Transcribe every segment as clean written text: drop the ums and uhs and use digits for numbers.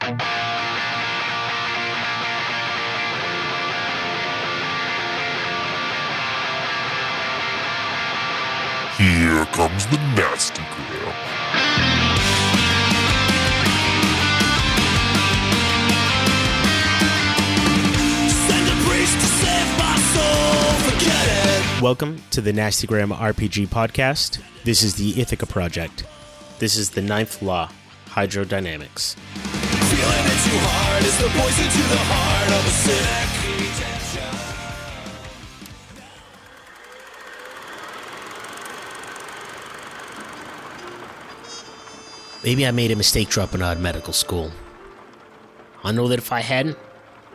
Here comes the nasty gram. Send a priest to save my soul, forget it. Welcome to the Nastygram RPG podcast. This is the Ithaca project. This is the 9th law, Hydrodynamics. Feeling it too hard is the poison to the heart of a sick Egyptian. Maybe I made a mistake dropping out of medical school. I know that if I hadn't,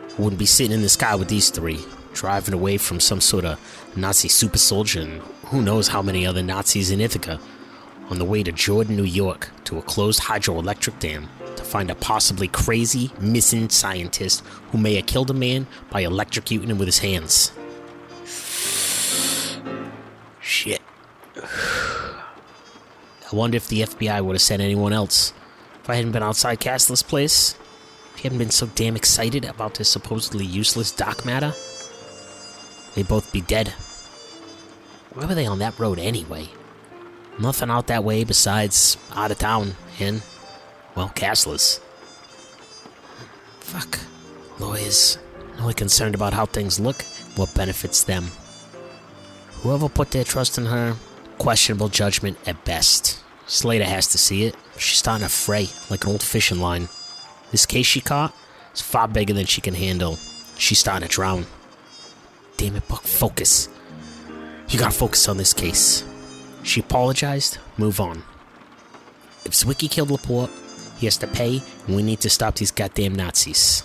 I wouldn't be sitting in the sky with these three, driving away from some sort of Nazi super soldier and who knows how many other Nazis in Ithaca, on the way to Jordan, New York, to a closed hydroelectric dam to find a possibly crazy, missing scientist who may have killed a man by electrocuting him with his hands. Shit. I wonder if the FBI would have sent anyone else. If I hadn't been outside Castle's place, if he hadn't been so damn excited about this supposedly useless dark matter, they'd both be dead. Why were they on that road anyway? Nothing out that way besides out of town and, well, Castle's. Fuck. Lawyers, only concerned about how things look, what benefits them. Whoever put their trust in her, questionable judgment at best. Slater has to see it. She's starting to fray like an old fishing line. This case she caught is far bigger than she can handle. She's starting to drown. Damn it, Buck, focus. You gotta focus on this case. She apologized, move on. If Zwicky killed Laporte, he has to pay, and we need to stop these goddamn Nazis.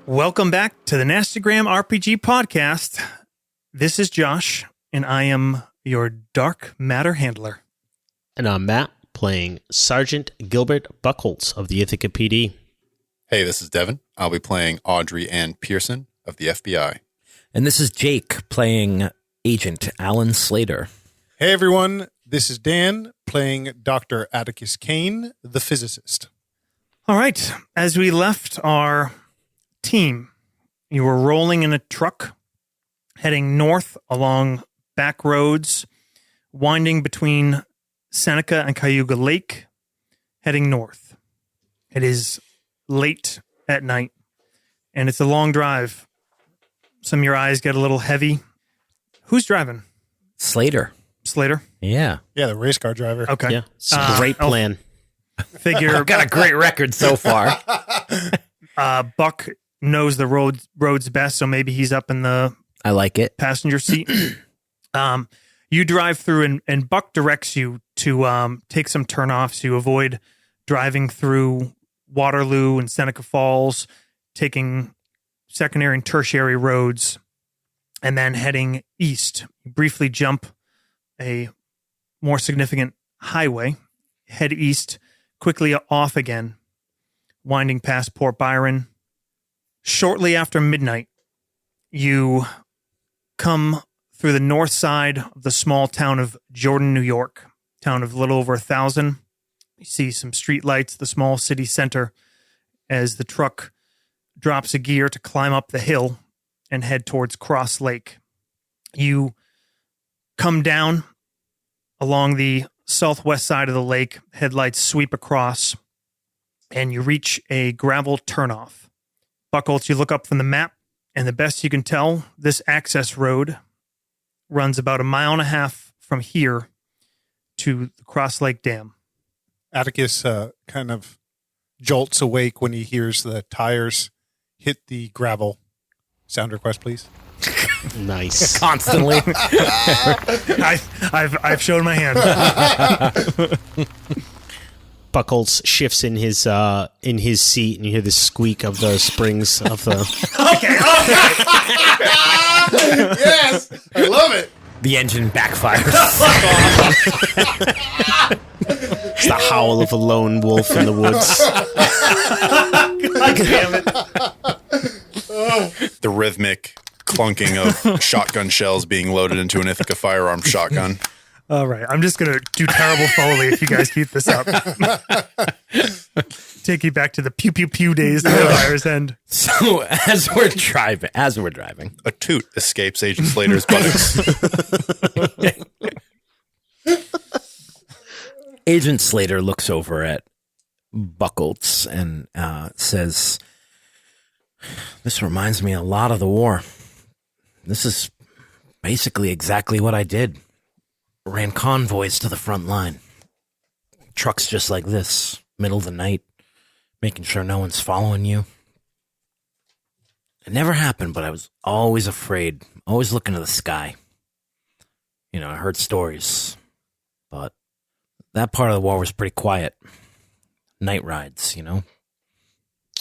Welcome back to the Nastygram RPG podcast. This is Josh, and I am your dark matter handler. And I'm Matt, playing Sergeant Gilbert Buckholtz of the Ithaca PD. Hey, this is Devin. I'll be playing Audrey Ann Pearson of the FBI. And this is Jake playing Agent Alan Slater. Hey everyone, this is Dan playing Dr. Atticus Kane, the physicist. All right, as we left our team, you were rolling in a truck, heading north along back roads, winding between Seneca and Cayuga Lake, heading north. It is late at night, and it's a long drive. Some of your eyes get a little heavy. Who's driving? Slater. Slater? Yeah. Yeah, the race car driver. Okay. Yeah, it's a great plan. Figure Got a great record so far. Buck knows the roads best, so maybe he's up in the I like it. passenger seat. You drive through, and Buck directs you to take some turnoffs. You avoid driving through Waterloo and Seneca Falls, taking secondary and tertiary roads, and then heading east. You briefly jump a more significant highway, head east, quickly off again, winding past Port Byron. Shortly after midnight, you come through the north side of the small town of Jordan, New York, town of a little over 1,000. You see some street lights, the small city center, as the truck drops a gear to climb up the hill and head towards Cross Lake. You come down along the southwest side of the lake, headlights sweep across, and you reach a gravel turnoff. Buckholtz, you look up from the map, and the best you can tell, this access road runs about 1.5 miles from here to the Cross Lake Dam. Atticus kind of jolts awake when he hears the tires hit the gravel. Sound request, please. Nice. Constantly. I've shown my hand. Buckholtz shifts in his seat, and you hear the squeak of the springs of the. Yes, I love it. The engine backfires. It's the howl of a lone wolf in the woods. God damn it. The rhythmic clunking of shotgun shells being loaded into an Ithaca firearm shotgun. All right. I'm just going to do terrible Foley if you guys keep this up. Take you back to the pew pew pew days of Empire's End. So as we're driving, A toot escapes Agent Slater's buttocks. Agent Slater looks over at Buckles and says, "This reminds me a lot of the war. This is basically exactly what I did. Ran convoys to the front line. Trucks just like this, middle of the night, making sure no one's following you. It never happened, but I was always afraid, always looking to the sky. You know, I heard stories, but that part of the war was pretty quiet. Night rides, you know.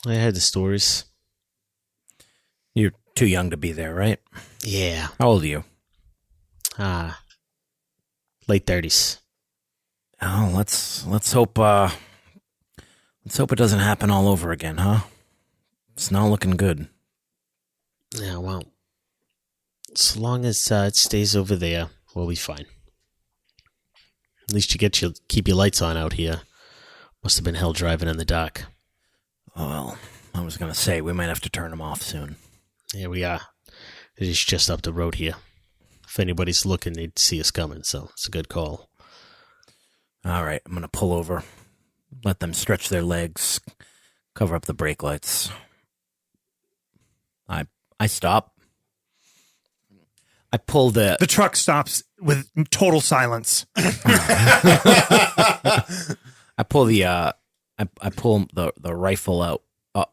I heard the stories. You're too young to be there, right? Yeah. How old are you? Late 30s. Oh, let's hope it doesn't happen all over again, huh? It's not looking good. Yeah, well, as long as it stays over there, we'll be fine. At least keep your lights on out here. Must have been hell driving in the dark. Well, I was gonna say we might have to turn them off soon. Here we are. It is just up the road here. If anybody's looking, they'd see us coming, so it's a good call. All right, I'm gonna pull over, let them stretch their legs, cover up the brake lights. I stop. I pull the truck stops with total silence. I pull the rifle out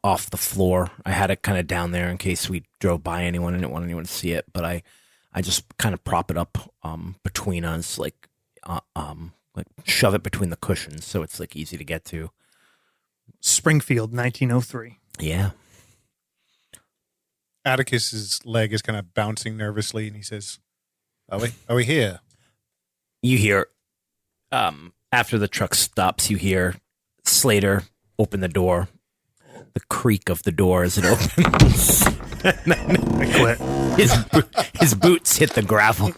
off the floor. I had it kind of down there in case we drove by anyone. I didn't want anyone to see it, but I just kind of prop it up between us, like shove it between the cushions, so it's like easy to get to. Springfield, 1903. Yeah. Atticus's leg is kind of bouncing nervously, and he says, "Are we here?" You hear, after the truck stops, you hear Slater open the door. The creak of the door as it opens. I quit. His boots hit the gravel.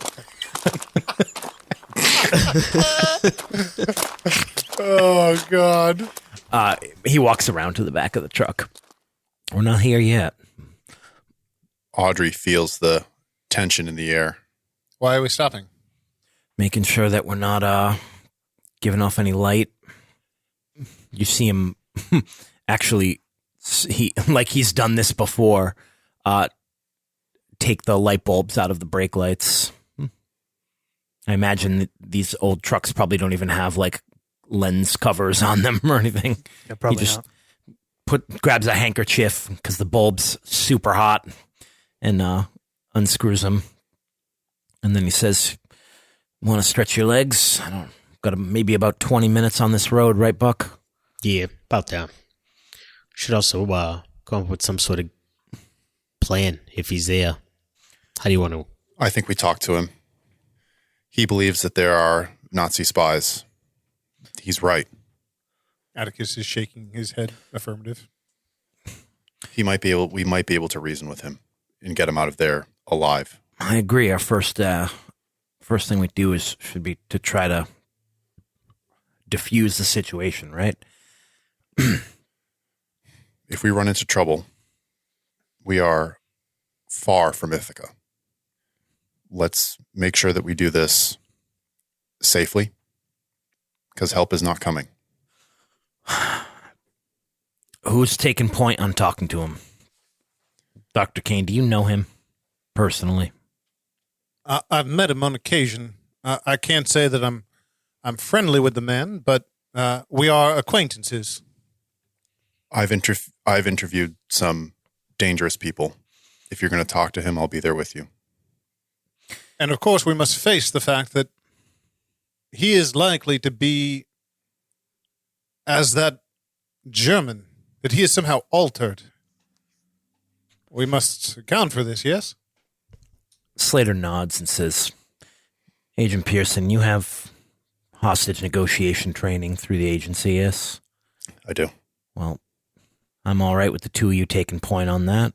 Oh, God. He walks around to the back of the truck. We're not here yet. Audrey feels the tension in the air. Why are we stopping? Making sure that we're not giving off any light. You see him actually, he's done this before, take the light bulbs out of the brake lights. I imagine that these old trucks probably don't even have like lens covers on them or anything. Yeah, probably he just not. grabs a handkerchief because the bulb's super hot and unscrews them. And then he says, "Want to stretch your legs? Got maybe about 20 minutes on this road, right, Buck?" Yeah, about that. Should also come up with some sort of plan if he's there. How do you want to? I think we talked to him. He believes that there are Nazi spies. He's right. Atticus is shaking his head affirmative. We might be able to reason with him and get him out of there alive. I agree. Our first thing we do should be to try to diffuse the situation, right? If we run into trouble, we are far from Ithaca. Let's make sure that we do this safely, because help is not coming. Who's taking point on talking to him? Dr. Kane, do you know him personally? I've met him on occasion. I can't say that I'm friendly with the man, but we are acquaintances. I've interviewed some dangerous people. If you're going to talk to him, I'll be there with you. And of course, we must face the fact that he is likely to be as that German, that he is somehow altered. We must account for this, yes? Slater nods and says, "Agent Pearson, you have hostage negotiation training through the agency, yes?" I do. Well, I'm all right with the two of you taking point on that.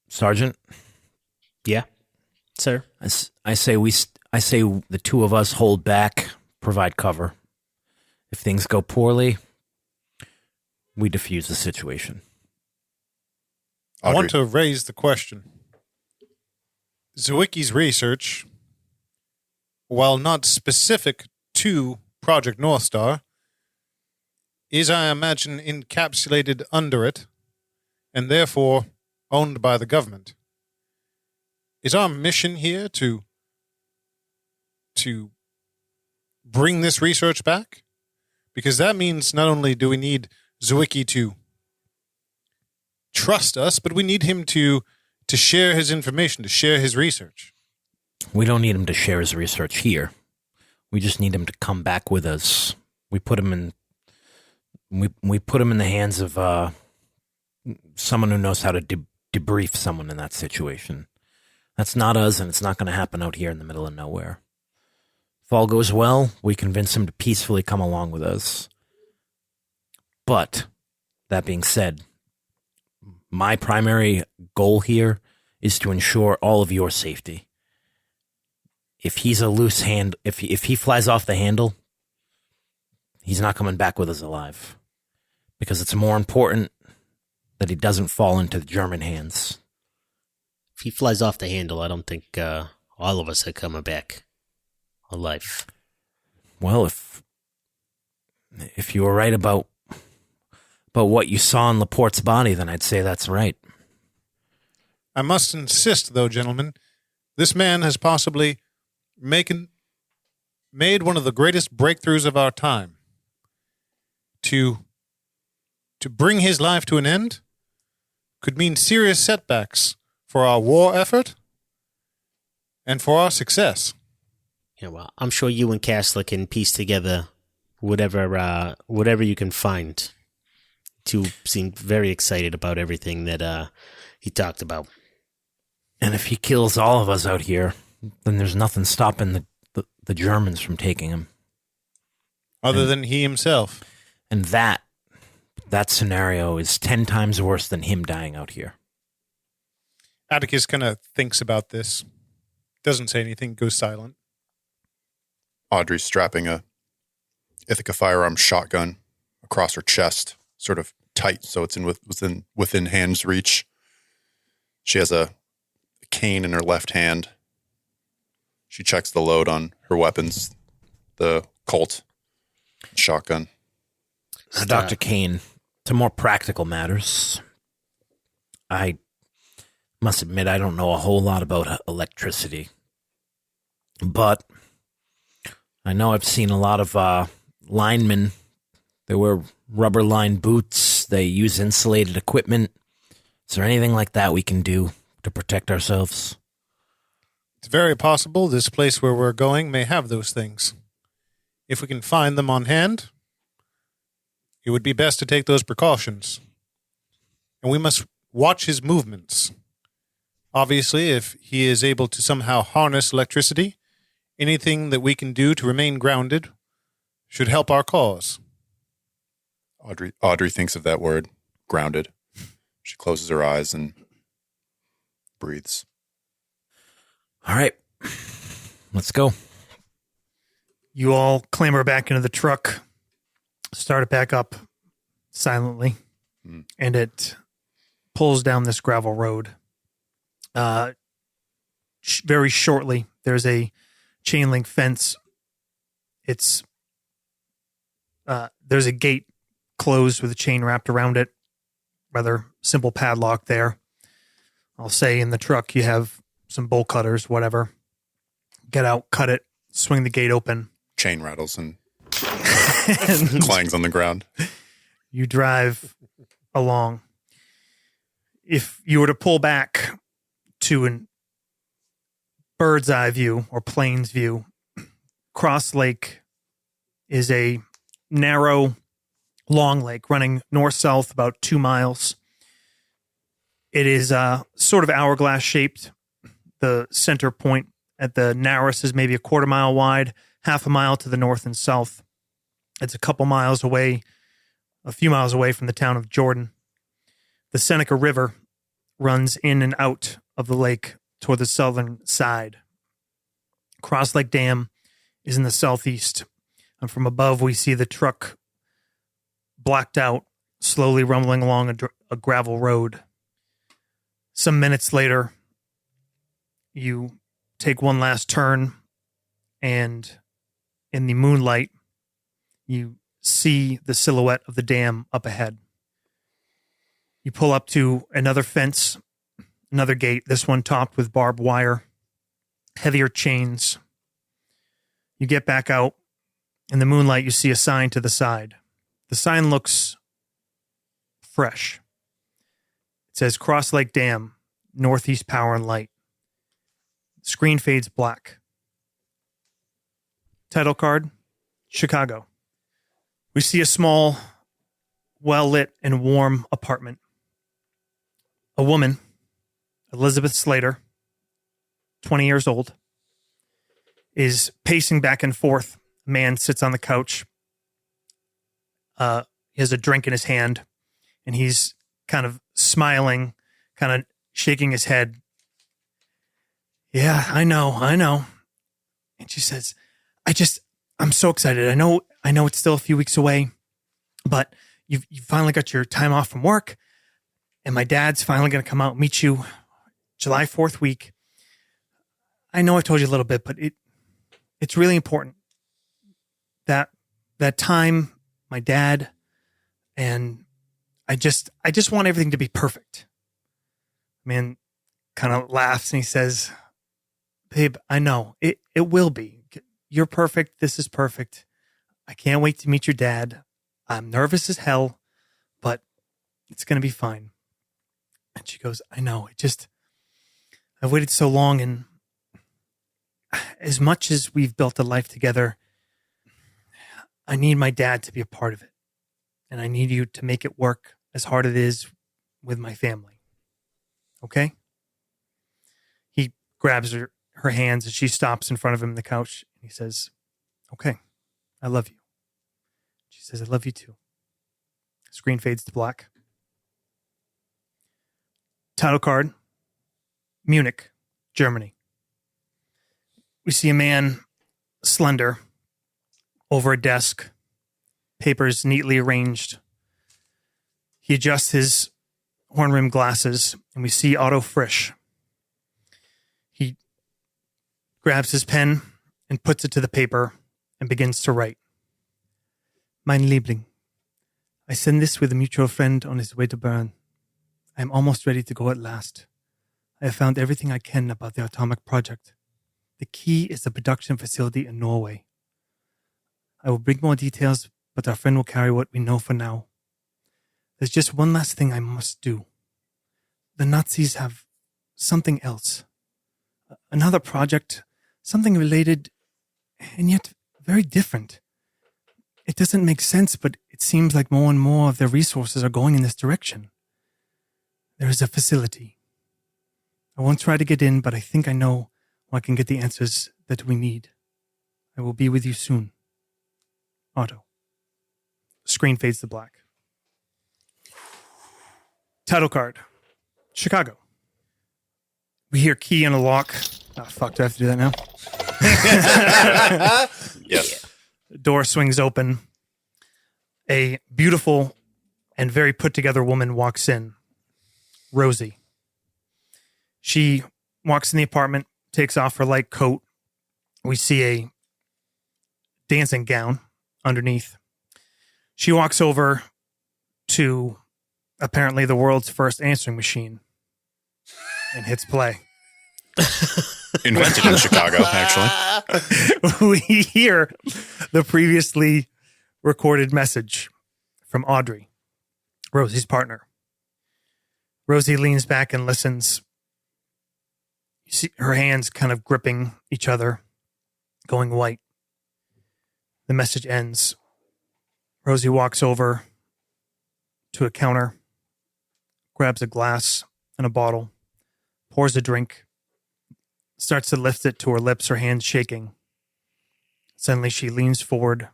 Sergeant? Yeah, sir. I say we I say the two of us hold back, provide cover. If things go poorly, we defuse the situation. I want to raise the question. Zwicky's research, while not specific to Project North Star, is, I imagine, encapsulated under it, and therefore owned by the government. Is our mission here to bring this research back? Because that means not only do we need Zwicky to trust us, but we need him to share his information, to share his research. We don't need him to share his research here. We just need him to come back with us. We put him in the hands of someone who knows how to debrief someone in that situation. That's not us, and it's not going to happen out here in the middle of nowhere. If all goes well, we convince him to peacefully come along with us. But, that being said, my primary goal here is to ensure all of your safety. If he's a loose hand, if he flies off the handle, he's not coming back with us alive. Because it's more important that he doesn't fall into the German hands. If he flies off the handle, I don't think all of us are coming back alive. Well, if you were right about what you saw in Laporte's body, then I'd say that's right. I must insist, though, gentlemen, this man has possibly made one of the greatest breakthroughs of our time. To bring his life to an end could mean serious setbacks for our war effort and for our success. Yeah, well, I'm sure you and Castler can piece together whatever you can find. To seem very excited about everything that he talked about. And if he kills all of us out here, then there's nothing stopping the Germans from taking him. Other than he himself. And that scenario is 10 times worse than him dying out here. Atticus kind of thinks about this. Doesn't say anything, goes silent. Audrey's strapping a Ithaca firearm shotgun across her chest, sort of tight, so it's within hand's reach. She has a cane in her left hand. She checks the load on her weapons, the Colt shotgun. Dr. Kane, to more practical matters, I must admit I don't know a whole lot about electricity, but I know I've seen a lot of linemen. They wear rubber-lined boots. They use insulated equipment. Is there anything like that we can do to protect ourselves? It's very possible this place where we're going may have those things. If we can find them on hand, it would be best to take those precautions. And we must watch his movements. Obviously, if he is able to somehow harness electricity, anything that we can do to remain grounded should help our cause. Audrey thinks of that word, grounded. She closes her eyes and breathes. All right, let's go. You all clamber back into the truck, start it back up silently, and it pulls down this gravel road. Very shortly, there's a chain link fence. There's a gate closed with a chain wrapped around it. Rather simple padlock there. I'll say in the truck you have some bolt cutters, whatever. Get out, cut it, swing the gate open. Chain rattles and clangs on the ground. You drive along. If you were to pull back to a bird's eye view or plains view, Cross Lake is a narrow, long lake running north-south about 2 miles. It is sort of hourglass shaped. The center point at the narrowest is maybe a quarter mile wide, half a mile to the north and south. It's a few miles away from the town of Jordan. The Seneca River runs in and out of the lake toward the southern side. Cross Lake Dam is in the southeast. And from above, we see the truck blacked out, slowly rumbling along a gravel road. Some minutes later, you take one last turn, and in the moonlight, you see the silhouette of the dam up ahead. You pull up to another fence, another gate, this one topped with barbed wire, heavier chains. You get back out. In the moonlight, you see a sign to the side. The sign looks fresh. It says Cross Lake Dam, Northeast Power and Light. Screen fades black. Title card, Chicago. We see a small, well-lit and warm apartment. A woman, Elizabeth Slater, 20 years old, is pacing back and forth. A man sits on the couch. He has a drink in his hand, and he's kind of smiling, kind of shaking his head. Yeah, I know. And she says, I'm so excited. I know it's still a few weeks away, but you finally got your time off from work, and my dad's finally going to come out and meet you July 4th week. I know I told you a little bit, but it's really important that time, my dad, and I just want everything to be perfect. Man kind of laughs and he says, babe, I know it will be. You're perfect. This is perfect. I can't wait to meet your dad. I'm nervous as hell, but it's going to be fine. And she goes, I know. I've waited so long, and as much as we've built a life together, I need my dad to be a part of it. And I need you to make it work as hard as it is with my family. Okay? He grabs her hands as she stops in front of him on the couch. And he says, okay, I love you. She says, I love you too. Screen fades to black. Title card, Munich, Germany. We see a man, slender, over a desk, papers neatly arranged. He adjusts his horn-rimmed glasses, and we see Otto Frisch. He grabs his pen and puts it to the paper and begins to write. Mein Liebling, I send this with a mutual friend on his way to Bern. I am almost ready to go at last. I have found everything I can about the atomic project. The key is the production facility in Norway. I will bring more details, but our friend will carry what we know for now. There's just one last thing I must do. The Nazis have something else. Another project, something related, and yet very different. It doesn't make sense, but it seems like more and more of their resources are going in this direction. There is a facility. I won't try to get in, but I think I know where I can get the answers that we need. I will be with you soon. Otto. Screen fades to black. Title card, Chicago. We hear key in a lock. Oh, fuck, do I have to do that now? Yes. Door swings open. A beautiful and very put together woman walks in. Rosie. She walks in the apartment, takes off her light coat. We see a dancing gown underneath. She walks over to apparently the world's first answering machine and hits play. Invented in Chicago, actually. We hear the previously recorded message from Audrey, Rosie's partner. Rosie leans back and listens. You see her hands kind of gripping each other, going white. The message ends. Rosie walks over to a counter, grabs a glass and a bottle, pours a drink, starts to lift it to her lips, her hands shaking. Suddenly she leans forward,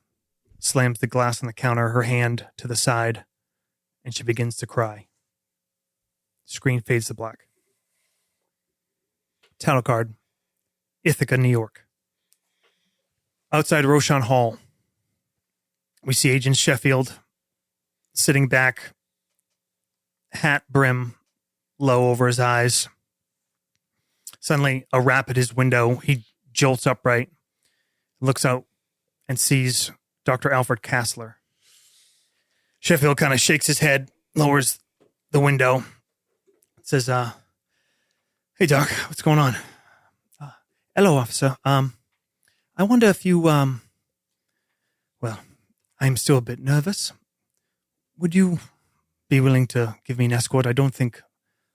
slams the glass on the counter, her hand to the side, and she begins to cry. Screen fades to black. Title card, Ithaca, New York. Outside Roshan Hall, we see Agent Sheffield sitting back, hat brim low over his eyes. Suddenly, a rap at his window. He jolts upright, looks out, and sees Dr. Alfred Kassler. Sheffield kind of shakes his head, lowers the window, says, "Hey, Doc, what's going on?" "Hello, officer. I wonder if you, well, I'm still a bit nervous. Would you be willing to give me an escort? I don't think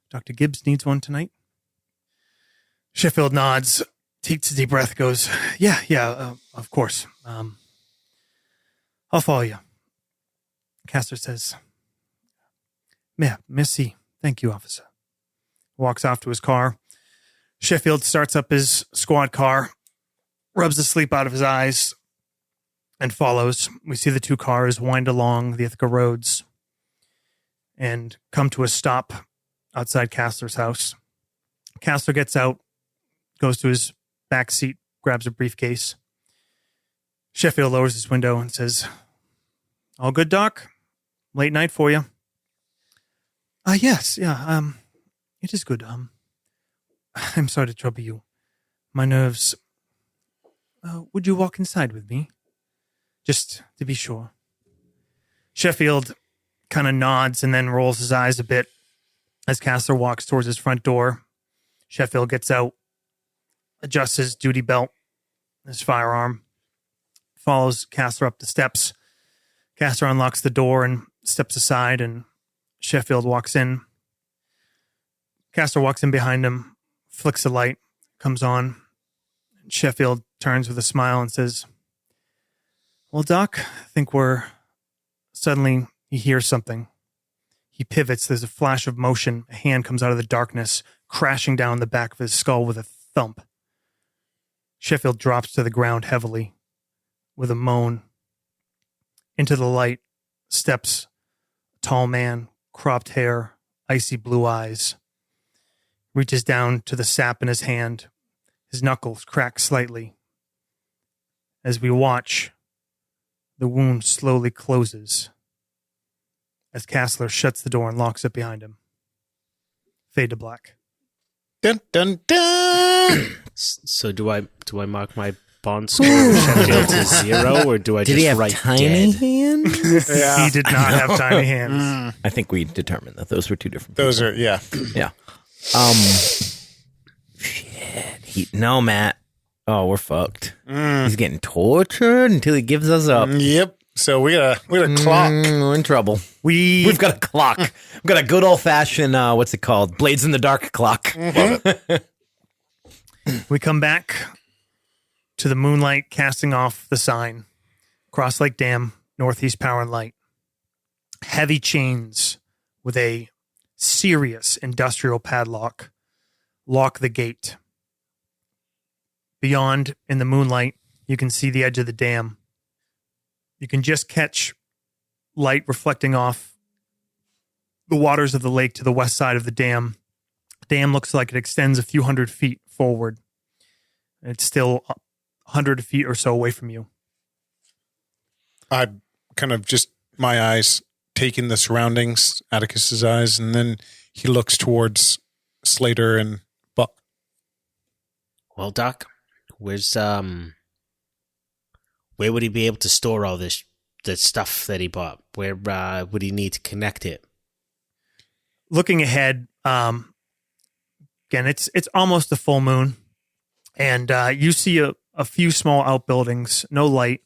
Dr. Gibbs needs one tonight." Sheffield nods, takes a deep breath, goes, Yeah, of course. I'll follow you. Kassler says, Merci. Thank you, officer." Walks off to his car. Sheffield starts up his squad car, rubs the sleep out of his eyes, and follows. We see the two cars wind along the Ithaca roads and come to a stop outside Kassler's house. Kassler gets out, goes to his back seat, grabs a briefcase. Sheffield lowers his window and says, "All good, Doc? Late night for you?" Yes, yeah, it is good. I'm sorry to trouble you. My nerves. Would you walk inside with me? Just to be sure. Sheffield kind of nods and then rolls his eyes a bit as Kassler walks towards his front door. Sheffield gets out, adjusts his duty belt, his firearm, follows Kassler up the steps. Kassler unlocks the door and steps aside, and Sheffield walks in. Kassler walks in behind him, flicks the light, comes on. Sheffield turns with a smile and says, "Well, Doc, I think we're..." Suddenly, he hears something. He pivots. There's a flash of motion. A hand comes out of the darkness, crashing down the back of his skull with a thump. Sheffield drops to the ground heavily, with a moan. Into the light steps a tall man, cropped hair, icy blue eyes. Reaches down to the sap in his hand. His knuckles crack slightly. As we watch, the wound slowly closes as Kassler shuts the door and locks it behind him. Fade to black. Dun, dun, dun. So do I mark my bond score with Sheffield to 0, or do I Did just he have write tiny dead? hands? Yeah. He did not have tiny hands. I think we determined that those were two different. Those people. are, yeah. Yeah. Shit. No, Matt. Oh, we're fucked. He's getting tortured until he gives us up. Yep. So we got a clock. We're in trouble. We've got a clock. We've got a good old fashioned, what's it called? Blades in the Dark clock. Love it. We come back to the moonlight casting off the sign. Cross Lake Dam, Northeast Power and Light. Heavy chains with a serious industrial padlock lock the gate. Beyond, in the moonlight, you can see the edge of the dam. You can just catch light reflecting off the waters of the lake to the west side of the dam. The dam looks like it extends a few hundred feet forward. It's still 100 feet or so away from you. I kind of just, my eyes taking the surroundings, Atticus's eyes, and then he looks towards Slater and Buck. Well, Doc, where would he be able to store all this the stuff that he bought? Where would he need to connect it? Looking ahead, again, it's almost a full moon, and you see a few small outbuildings, no light.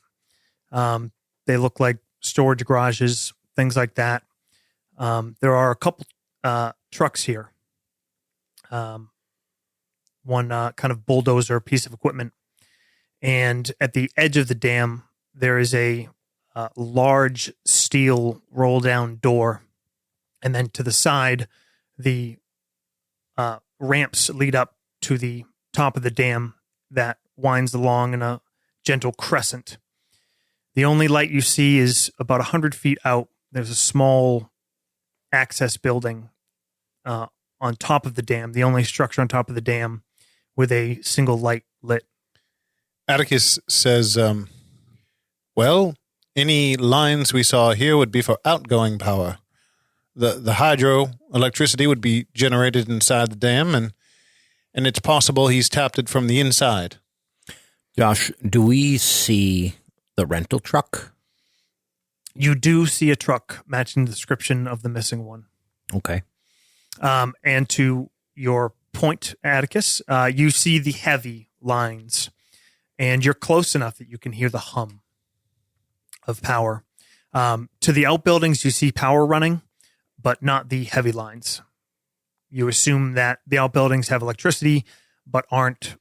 They look like storage garages, things like that. There are a couple trucks here. One kind of bulldozer piece of equipment. And at the edge of the dam, there is a large steel roll-down door. And then to the side, the ramps lead up to the top of the dam that winds along in a gentle crescent. The only light you see is about 100 feet out. There's a small access building on top of the dam, the only structure on top of the dam with a single light lit. Atticus says, well, any lines we saw here would be for outgoing power. The hydro electricity would be generated inside the dam, and it's possible he's tapped it from the inside. Josh, do we see the rental truck? You do see a truck matching the description of the missing one. Okay. And to your point, Atticus, you see the heavy lines, and you're close enough that you can hear the hum of power. To the outbuildings, you see power running, but not the heavy lines. You assume that the outbuildings have electricity, but aren't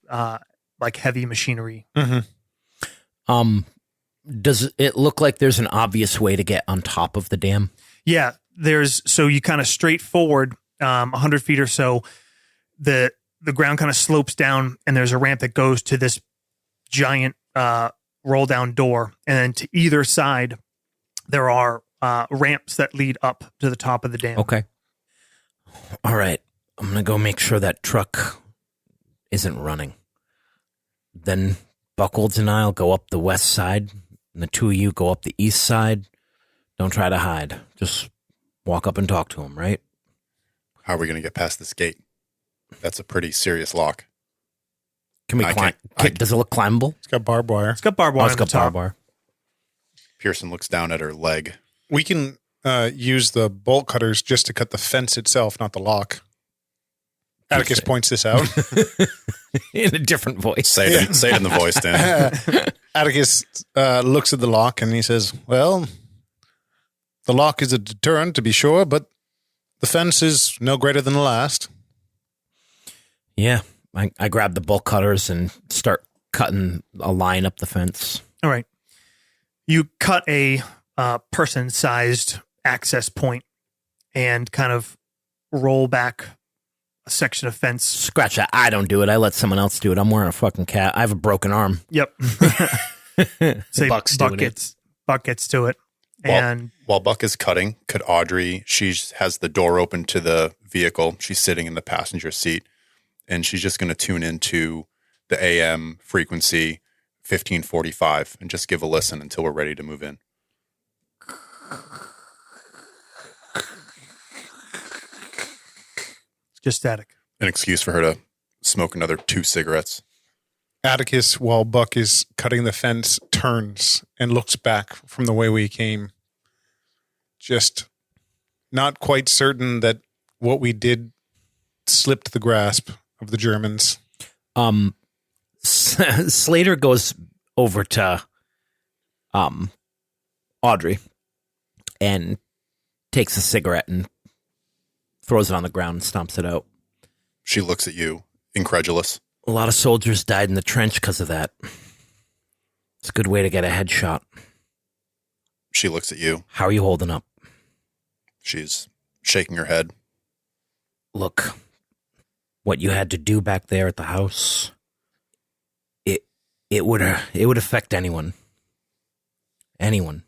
like heavy machinery. Mm-hmm. Does it look like there's an obvious way to get on top of the dam? Yeah, so you kind of straight forward 100 feet or so, the ground kind of slopes down, and there's a ramp that goes to this giant roll down door. And then to either side, there are ramps that lead up to the top of the dam. Okay. All right. I'm going to go make sure that truck isn't running. Then Buckles and I'll go up the west side, and the two of you go up the east side. Don't try to hide. Just walk up and talk to him, right? How are we going to get past this gate? That's a pretty serious lock. Can we climb? Does it look climbable? It's got barbed wire. It's got barbed wire. It's got barbed wire. Pearson looks down at her leg. We can use the bolt cutters just to cut the fence itself, not the lock. Atticus points this out. In a different voice. Say it in the voice, Dan. Atticus looks at the lock and he says, well, the lock is a deterrent to be sure, but the fence is no greater than the last. Yeah. I grab the bolt cutters and start cutting a line up the fence. All right. You cut a person-sized access point and kind of roll back a section of fence. Scratch that. I don't do it. I let someone else do it. I'm wearing a fucking cat. I have a broken arm. Yep. Say Buck's doing it. Buck gets to it. And While Buck is cutting, could Audrey, she has the door open to the vehicle. She's sitting in the passenger seat, and she's just going to tune into the AM frequency 1545 and just give a listen until we're ready to move in. it's just static. An excuse for her to smoke another 2 cigarettes. Atticus, while Buck is cutting the fence, turns and looks back from the way we came. Just not quite certain that what we did slipped the grasp of the Germans. Slater goes over to Audrey and takes a cigarette and throws it on the ground and stomps it out. She looks at you, incredulous. A lot of soldiers died in the trench because of that. It's a good way to get a headshot. She looks at you. How are you holding up? She's shaking her head. Look, what you had to do back there at the house, it would affect anyone. Anyone.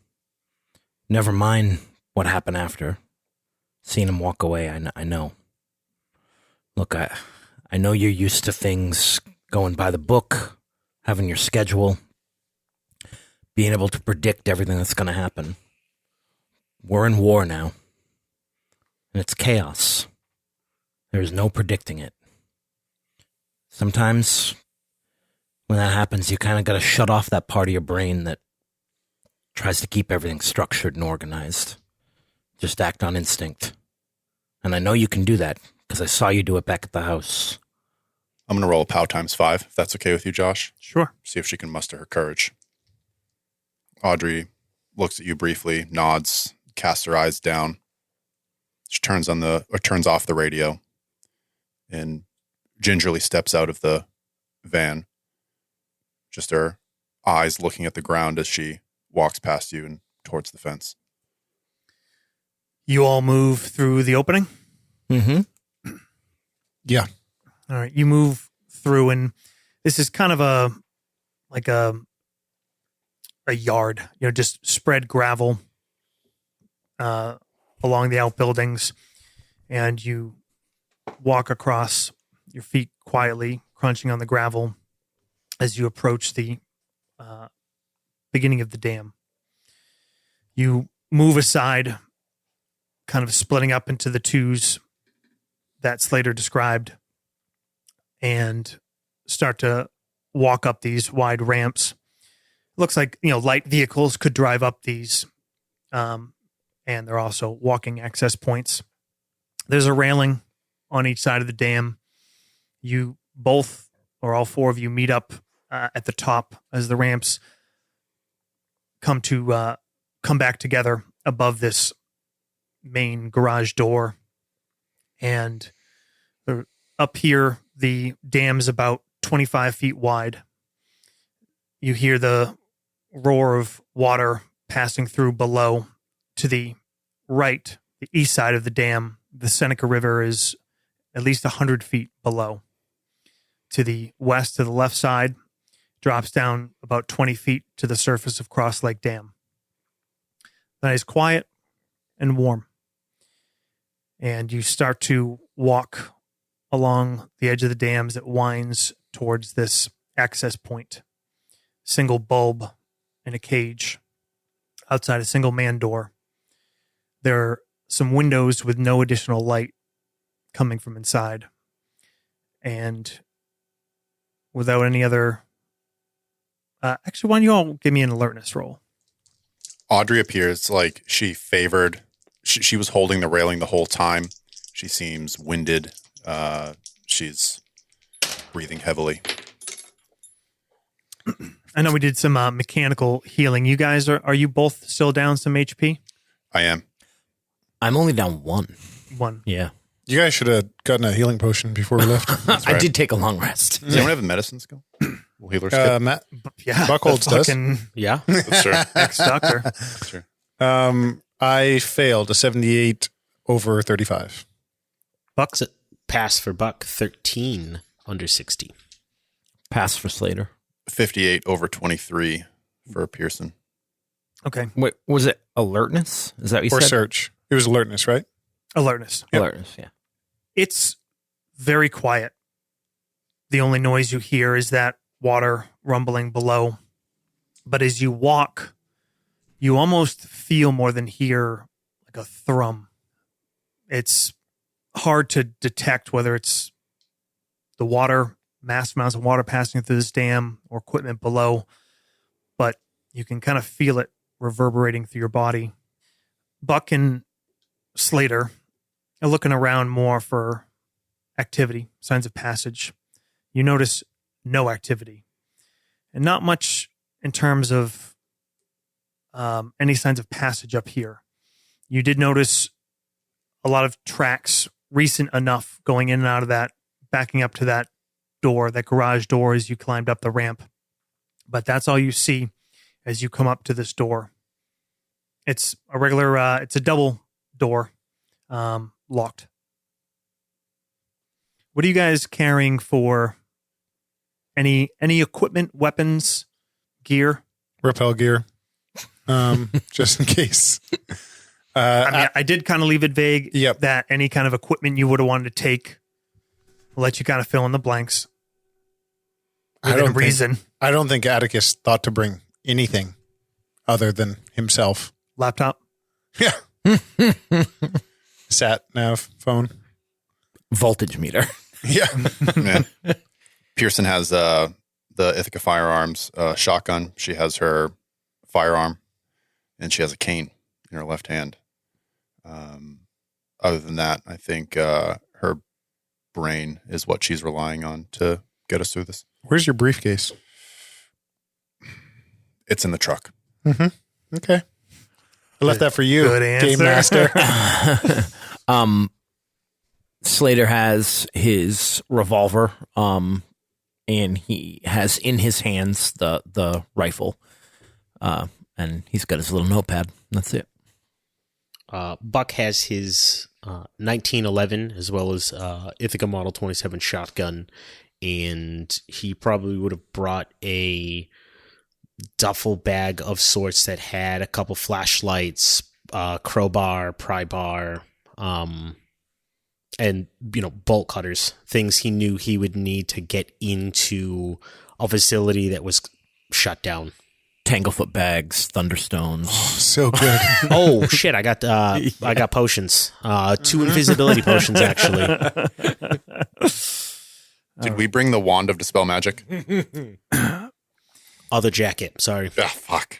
Never mind what happened after. Seeing him walk away, I know. Look, I know you're used to things going by the book, having your schedule, being able to predict everything that's going to happen. We're in war now, and it's chaos. There's no predicting it. Sometimes when that happens, you kind of got to shut off that part of your brain that tries to keep everything structured and organized. Just act on instinct. And I know you can do that because I saw you do it back at the house. I'm going to roll a POW ×5, if that's okay with you, Josh. Sure. See if she can muster her courage. Audrey looks at you briefly, nods, casts her eyes down. She turns off the radio and gingerly steps out of the van. Just her eyes looking at the ground as she walks past you and towards the fence. You all move through the opening? Mm-hmm. Yeah. All right. You move through, and this is kind of a yard, just spread gravel along the outbuildings, and you walk across, your feet quietly crunching on the gravel as you approach the beginning of the dam. You move aside, kind of splitting up into the twos that Slater described, and start to walk up these wide ramps. Looks like, light vehicles could drive up these, and they're also walking access points. There's a railing on each side of the dam. You both, or all four of you, meet up at the top as the ramps come back together above this main garage door. And up here, the dam is about 25 feet wide. You hear the roar of water passing through below. To the right, the east side of the dam, the Seneca River is at least 100 feet below. To the west, to the left side, drops down about 20 feet to the surface of Cross Lake Dam. That is quiet and warm. And you start to walk along the edge of the dam as it winds towards this access point. Single bulb in a cage outside a single man door. There are some windows with no additional light coming from inside. And without any other... actually, why don't you all give me an alertness roll? Audrey appears like she favored... She was holding the railing the whole time. She seems winded. She's breathing heavily. I know we did some mechanical healing. You guys, are you both still down some HP? I am. I'm only down 1. 1. Yeah. You guys should have gotten a healing potion before we left. I did take a long rest. Does anyone have a medicine skill? Will healer skill? Matt Yeah. Buckholz does. Yeah. Sure. Ex-doctor. Sure. I failed a 78 over 35. Buck's pass for Buck, 13 under 60. Pass for Slater. 58 over 23 for Pearson. Okay. Wait, was it alertness? Is that what you Or said? search. It was alertness, right? Alertness. Alertness, yeah. It's very quiet. The only noise you hear is that water rumbling below. But as you walk, you almost feel more than hear like a thrum. It's hard to detect whether it's the water, mass amounts of water passing through this dam or equipment below, but you can kind of feel it reverberating through your body. Buck and Slater are looking around more for activity, signs of passage. You notice no activity, and not much in terms of any signs of passage up here. You did notice a lot of tracks, recent enough, going in and out of that, backing up to that door, that garage door, as you climbed up the ramp. But that's all you see as you come up to this door. It's a regular, it's a double door, locked. What are you guys carrying for any equipment, weapons, gear? Rappel gear. Just in case. I did kind of leave it vague. Yep. That any kind of equipment you would have wanted to take, I'll let you kind of fill in the blanks. Within reason. I don't think Atticus thought to bring anything other than himself. Laptop. Yeah. Sat nav phone. Voltage meter. Yeah. Yeah. Pearson has the Ithaca firearms shotgun. She has her firearm, and she has a cane in her left hand. Other than that, I think her brain is what she's relying on to get us through this. Where's your briefcase? It's in the truck. Mm-hmm. Okay. I left that for you, Good answer. Game Master. Slater has his revolver, and he has in his hands the rifle, and he's got his little notepad. That's it. Buck has his 1911 as well as Ithaca Model 27 shotgun, and he probably would have brought a duffel bag of sorts that had a couple flashlights, crowbar, pry bar, and bolt cutters, things he knew he would need to get into a facility that was shut down. Tanglefoot bags, thunderstones. So good. Oh shit! I got potions. 2 invisibility potions actually. Did we bring the wand of dispel magic? Other jacket. Sorry. Ah, fuck.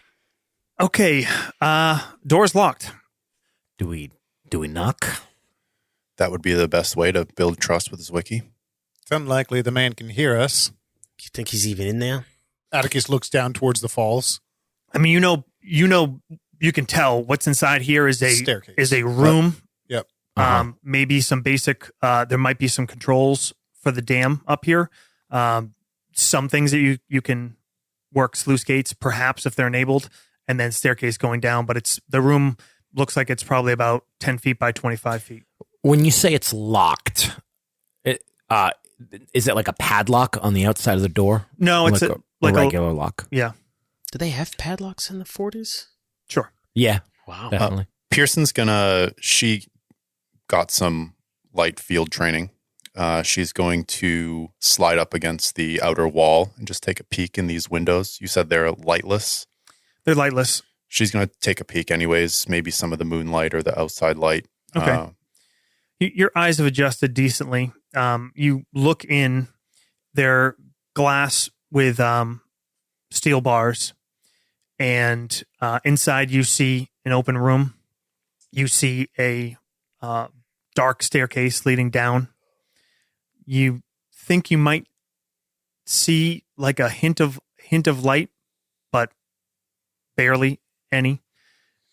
Okay. Door's locked. Do we knock? That would be the best way to build trust with Zwicky. It's unlikely the man can hear us. You think he's even in there? Atticus looks down towards the falls. I mean, you can tell what's inside here is a Staircase. is a room. Yep. Maybe some basic. There might be some controls for the dam up here. Some things that you can work sluice gates, perhaps if they're enabled, and then staircase going down. But the room looks like it's probably about 10 feet by 25 feet. When you say it's locked, is it like a padlock on the outside of the door? No, it's like a regular lock. Yeah, Do they have padlocks in the 40s? sure. Yeah, Wow. definitely. Pearson's she got some light field training. She's going to slide up against the outer wall and just take a peek in these windows. You said they're lightless. They're lightless. She's going to take a peek anyways, maybe some of the moonlight or the outside light. Okay. Your eyes have adjusted decently. You look in, they're glass with steel bars, and inside you see an open room. You see a dark staircase leading down. You think you might see like a hint of light, but barely any.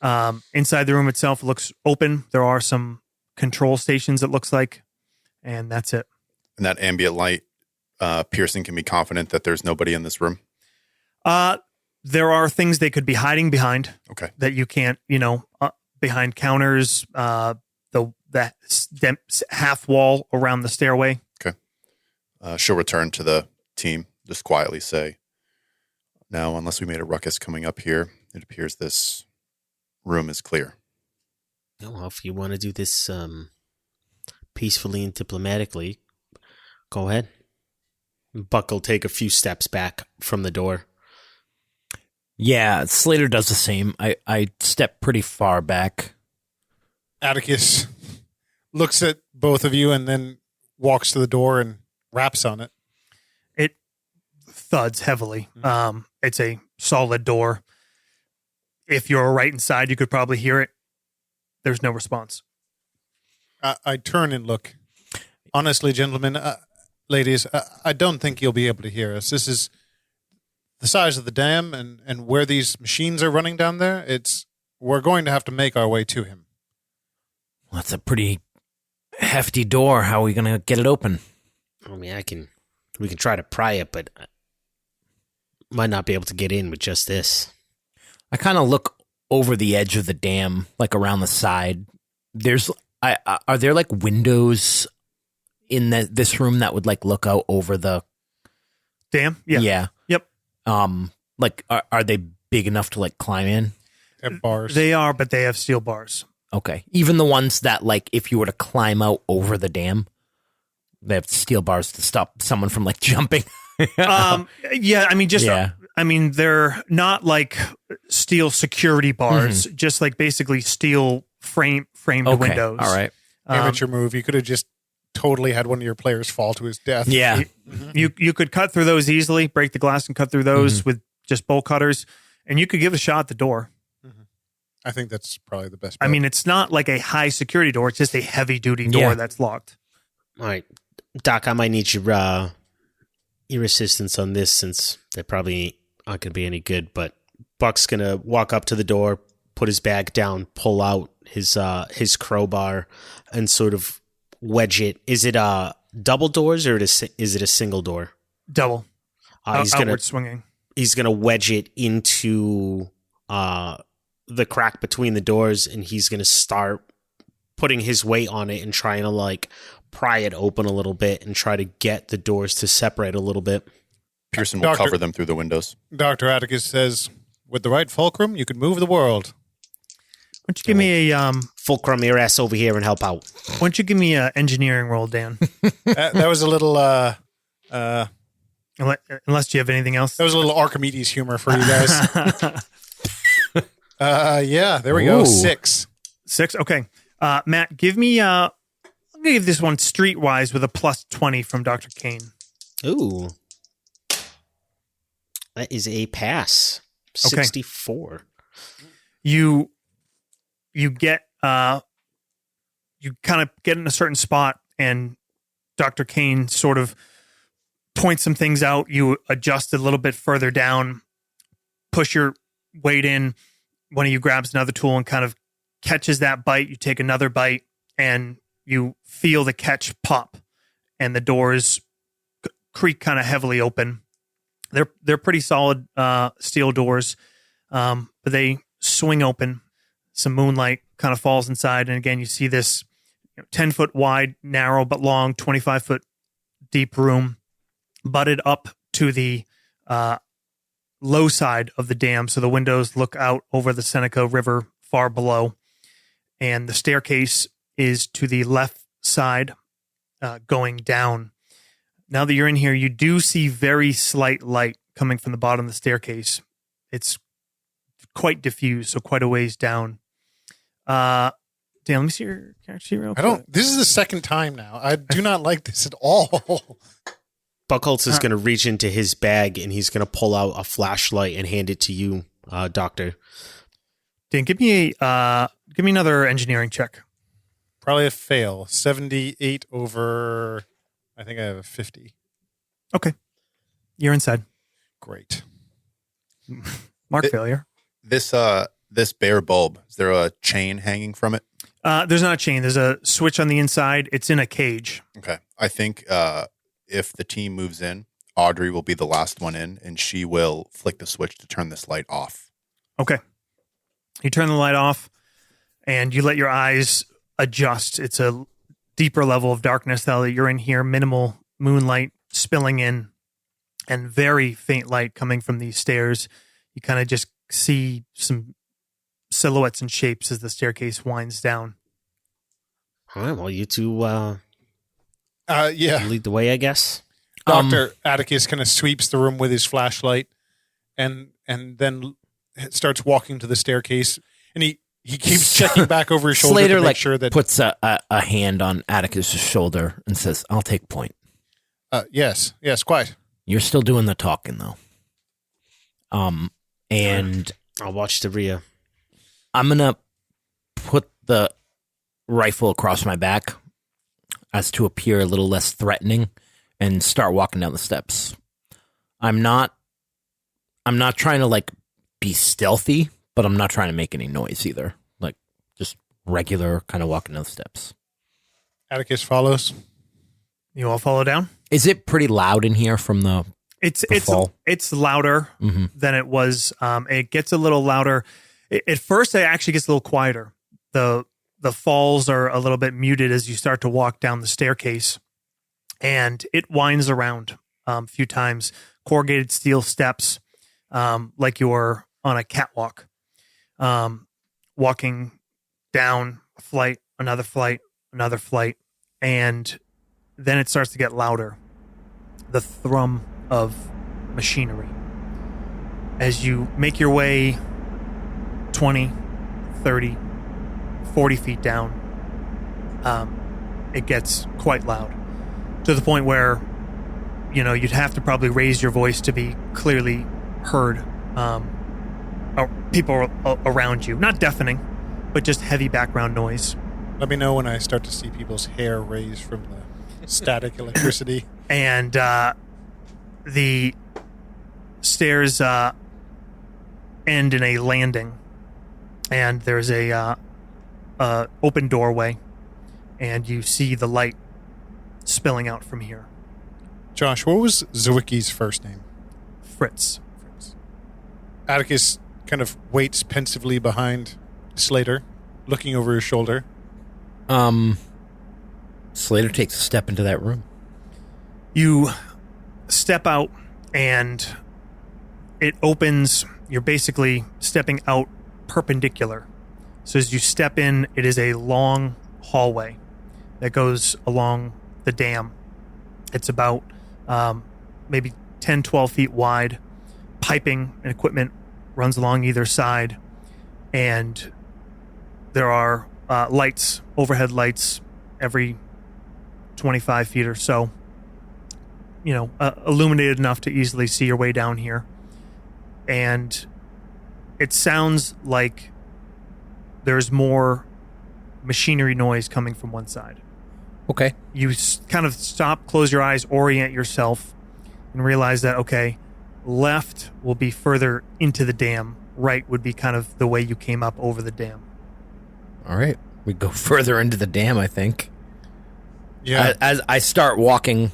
Inside the room itself looks open. There are some control stations, it looks like, and that's it. And that ambient light, Pearson can be confident that there's nobody in this room. There are things they could be hiding behind. Okay. That you can't, behind counters, the half wall around the stairway. Okay. She'll return to the team, just quietly say, now, unless we made a ruckus coming up here, it appears this room is clear. Well, if you want to do this peacefully and diplomatically, go ahead. Buck will take a few steps back from the door. Yeah, Slater does the same. I step pretty far back. Atticus looks at both of you and then walks to the door and raps on it. It thuds heavily. It's a solid door. If you're right inside, you could probably hear it. There's no response. I turn and look. Honestly, gentlemen, ladies, I don't think you'll be able to hear us. This is the size of the dam and where these machines are running down there. We're going to have to make our way to him. Well, that's a pretty hefty door. How are we going to get it open? I mean, we can try to pry it, but I might not be able to get in with just this. I kind of look over the edge of the dam, like around the side. Are there like windows in this room that would like look out over the Dam? Yeah. Yeah. Yep. Like are they big enough to like climb in? They have bars. They are, but they have steel bars. Okay. Even the ones that like if you were to climb out over the dam, they have steel bars to stop someone from like jumping. Yeah, I mean, they're not like steel security bars, just like basically steel framed windows. All right. Amateur move. You could have just totally had one of your players fall to his death. Yeah. You could cut through those easily, break the glass and cut through those with just bolt cutters, and you could give it a shot at the door. I think that's probably the best I bet. mean, it's not like a high security door; it's just a heavy duty door that's locked. All right, Doc, I might need your assistance on this since they probably aren't going to be any good. But Buck's going to walk up to the door, put his bag down, pull out his crowbar, and sort of wedge it. Is it double doors or is it a single door? Double. He's Outward swinging. He's going to wedge it into the crack between the doors, and he's going to start putting his weight on it and trying to like pry it open a little bit and try to get the doors to separate a little bit. Pearson will cover them through the windows. Dr. Atticus says, with the right fulcrum, you could move the world. Why don't you give me a Fulcrum your ass over here and help out. why don't you give me an engineering roll, Dan? That was a little Unless you have anything else. That was a little Archimedes humor for you guys. Yeah, there we go. Ooh. 6. 6. Okay. Matt, give me. I'm gonna give this one streetwise with a plus 20 from Dr. Kane. Ooh. That is a pass. 64. You get you kind of get in a certain spot, and Dr. Kane sort of points some things out. You adjust a little bit further down, push your weight in. One of you grabs another tool and kind of catches that bite. You take another bite, and you feel the catch pop, and the doors creak kind of heavily open. They're pretty solid steel doors, but they swing open. Some moonlight kind of falls inside, and again, you see this 10-foot wide, narrow but long, 25-foot deep room, butted up to the low side of the dam, so the windows look out over the Seneca River far below, and the staircase is to the left side, going down. Now that you're in here, you do see very slight light coming from the bottom of the staircase. It's quite diffused, so quite a ways down. Dan, let me see your character sheet real quick. This is the second time now. I do not like this at all. Buckholz is going to reach into his bag and he's going to pull out a flashlight and hand it to you, Doctor. Dan, give me another engineering check. Probably a fail. 78 over, I think I have a 50. Okay. You're inside. Great. Mark failure. This bare bulb, is there a chain hanging from it? There's not a chain. There's a switch on the inside. It's in a cage. Okay. I think if the team moves in, Audrey will be the last one in, and she will flick the switch to turn this light off. Okay. You turn the light off, and you let your eyes adjust. It's a deeper level of darkness now that you're in here. Minimal moonlight spilling in, and very faint light coming from these stairs. You kind of just see some silhouettes and shapes as the staircase winds down. All right, well, you two Yeah. lead the way, I guess. Dr. Atticus kind of sweeps the room with his flashlight and then starts walking to the staircase. And he keeps checking back over his shoulder Slater to make sure that... puts a hand on Atticus' shoulder and says, "I'll take point." Yes, quite. You're still doing the talking, though. And I'll watch the rear. I'm going to put the rifle across my back as to appear a little less threatening and start walking down the steps. I'm not trying to like be stealthy, but I'm not trying to make any noise either. Like just regular kind of walking down the steps. Atticus follows. You all follow down? Is it pretty loud in here from the fall? It's louder than it was. It gets a little louder. At first, it actually gets a little quieter. The falls are a little bit muted as you start to walk down the staircase, and it winds around a few times. Corrugated steel steps, like you're on a catwalk, walking down a flight, another flight, and then it starts to get louder. The thrum of machinery. As you make your way 20, 30, 40 feet down, it gets quite loud to the point where, you'd have to probably raise your voice to be clearly heard. People around you, not deafening, but just heavy background noise. Let me know when I start to see people's hair raise from the static electricity. And the stairs end in a landing, and there's a open doorway, and you see the light spilling out from here. Josh, what was Zwicky's first name? Fritz. Atticus kind of waits pensively behind Slater, looking over his shoulder. Slater takes a step into that room. You step out, and it opens. You're basically stepping out perpendicular. So as you step in, it is a long hallway that goes along the dam. It's about maybe 10, 12 feet wide. Piping and equipment runs along either side. And there are lights, overhead lights, every 25 feet or so. Illuminated enough to easily see your way down here. And it sounds like there's more machinery noise coming from one side. Okay. You kind of stop, close your eyes, orient yourself, and realize that, okay, left will be further into the dam. Right would be kind of the way you came up over the dam. All right. We go further into the dam, I think. Yeah. As I start walking,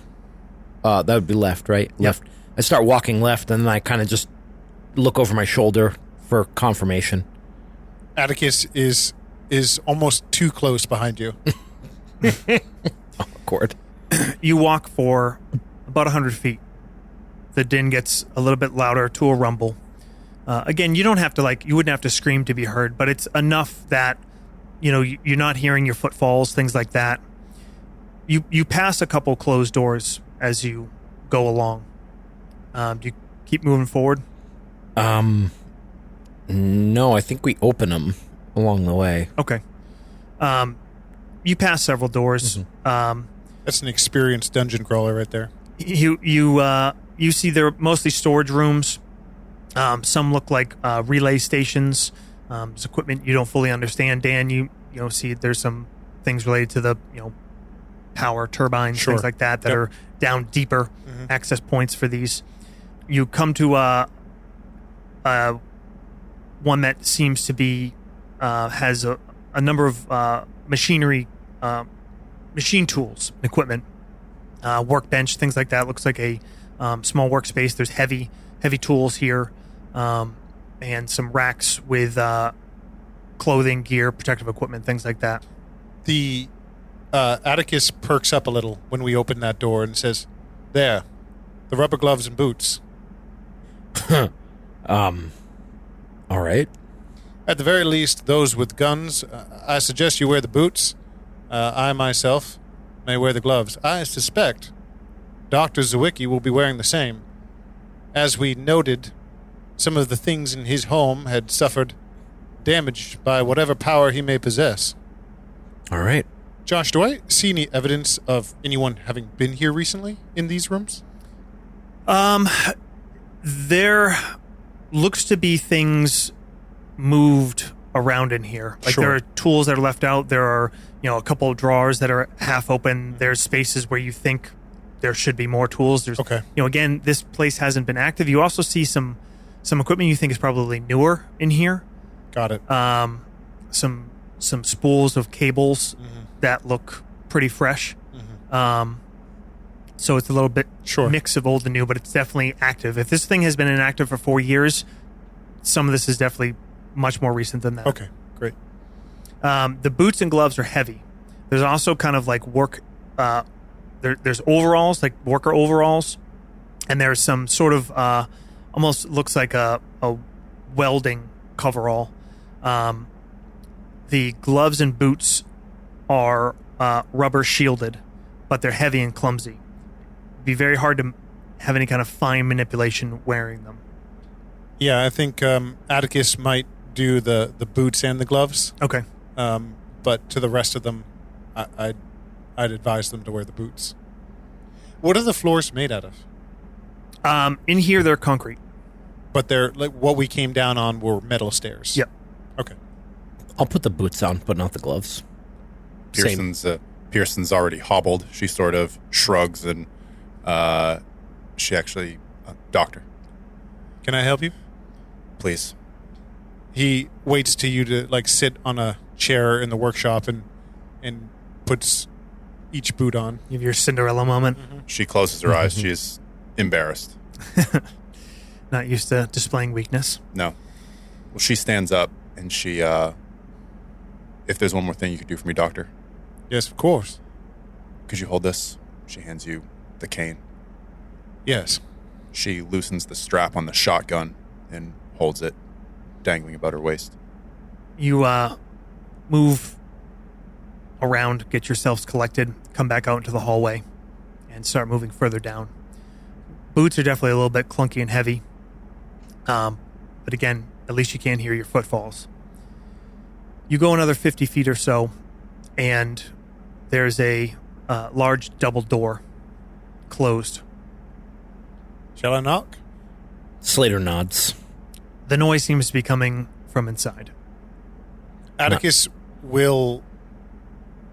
that would be left, right? Yep. Left. I start walking left, and then I kind of just look over my shoulder for confirmation. Atticus is almost too close behind you. Awkward. You walk for about 100 feet. The din gets a little bit louder to a rumble. Again, you don't have to you wouldn't have to scream to be heard, but it's enough that, you're not hearing your footfalls, things like that. You pass a couple closed doors as you go along. Do you keep moving forward? No, I think we open them along the way. Okay. You pass several doors. Mm-hmm. That's an experienced dungeon crawler right there. You see they're mostly storage rooms. Some look like relay stations. There's equipment you don't fully understand. Dan, you see there's some things related to the power turbines, Sure. things like that Yep. are down deeper. Access points for these. You come to one that seems to be has a number of machinery, machine tools, equipment, workbench, things like that. Looks like a small workspace. There's heavy tools here, and some racks with clothing, gear, protective equipment, things like that. The Atticus perks up a little when we open that door and says, "There, the rubber gloves and boots. All right. At the very least, those with guns. I suggest you wear the boots. I myself may wear the gloves. I suspect Dr. Zwicky will be wearing the same. As we noted, some of the things in his home had suffered damage by whatever power he may possess. All right. Josh, do I see any evidence of anyone having been here recently in these rooms? There looks to be things moved around in here. Sure. There are tools that are left out. There are, a couple of drawers that are half open. There's spaces where you think there should be more tools. There's, Okay. Again, this place hasn't been active. You also see some equipment you think is probably newer in here. Got it. Some spools of cables that look pretty fresh. So it's a little bit Sure. mix of old and new, but it's definitely active. If this thing has been inactive for 4 years, some of this is definitely much more recent than that. Okay, great. The boots and gloves are heavy. There's also kind of like work. There's overalls, like worker overalls, and there's some sort of almost looks like a welding coverall. The gloves and boots are rubber shielded, but they're heavy and clumsy. It'd be very hard to have any kind of fine manipulation wearing them. Yeah, I think Atticus might do the boots and the gloves. Okay. But to the rest of them, I'd advise them to wear the boots. What are the floors made out of? In here, they're concrete. But they're like what we came down on were metal stairs. Yep. Okay. I'll put the boots on, but not the gloves. Same. Pearson's already hobbled. She sort of shrugs and she actually, doctor, Can I help you? please. He waits to you to sit on a chair in the workshop and puts each boot on. You have your Cinderella moment. She closes her eyes. She is embarrassed. Not used to displaying weakness. No. Well, she stands up and she, if there's one more thing you could do for me, doctor, Yes, of course. could you hold this? She hands you the cane. Yes. She loosens the strap on the shotgun and holds it dangling about her waist. You move around, get yourselves collected, come back out into the hallway, and start moving further down. Boots are definitely a little bit clunky and heavy. But again, at least you can't hear your footfalls. You go another 50 feet or so, and there's a large double door closed. Shall I knock? Slater nods. The noise seems to be coming from inside. Atticus will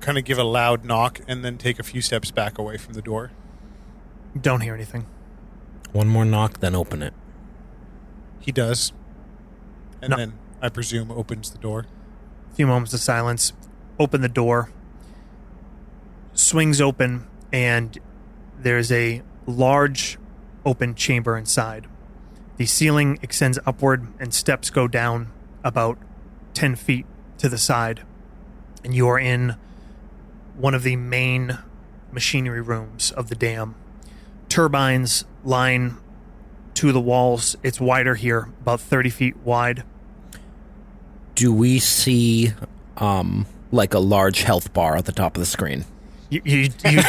kind of give a loud knock and then take a few steps back away from the door. Don't hear anything. One more knock, then open it. He does. And No. then, I presume, opens the door. A few moments of silence. Open the door. Swings open, and there's a large open chamber inside. The ceiling extends upward, and steps go down about 10 feet to the side. And you are in one of the main machinery rooms of the dam. Turbines line to the walls. It's wider here, about 30 feet wide. Do we see like a large health bar at the top of the screen? You don't.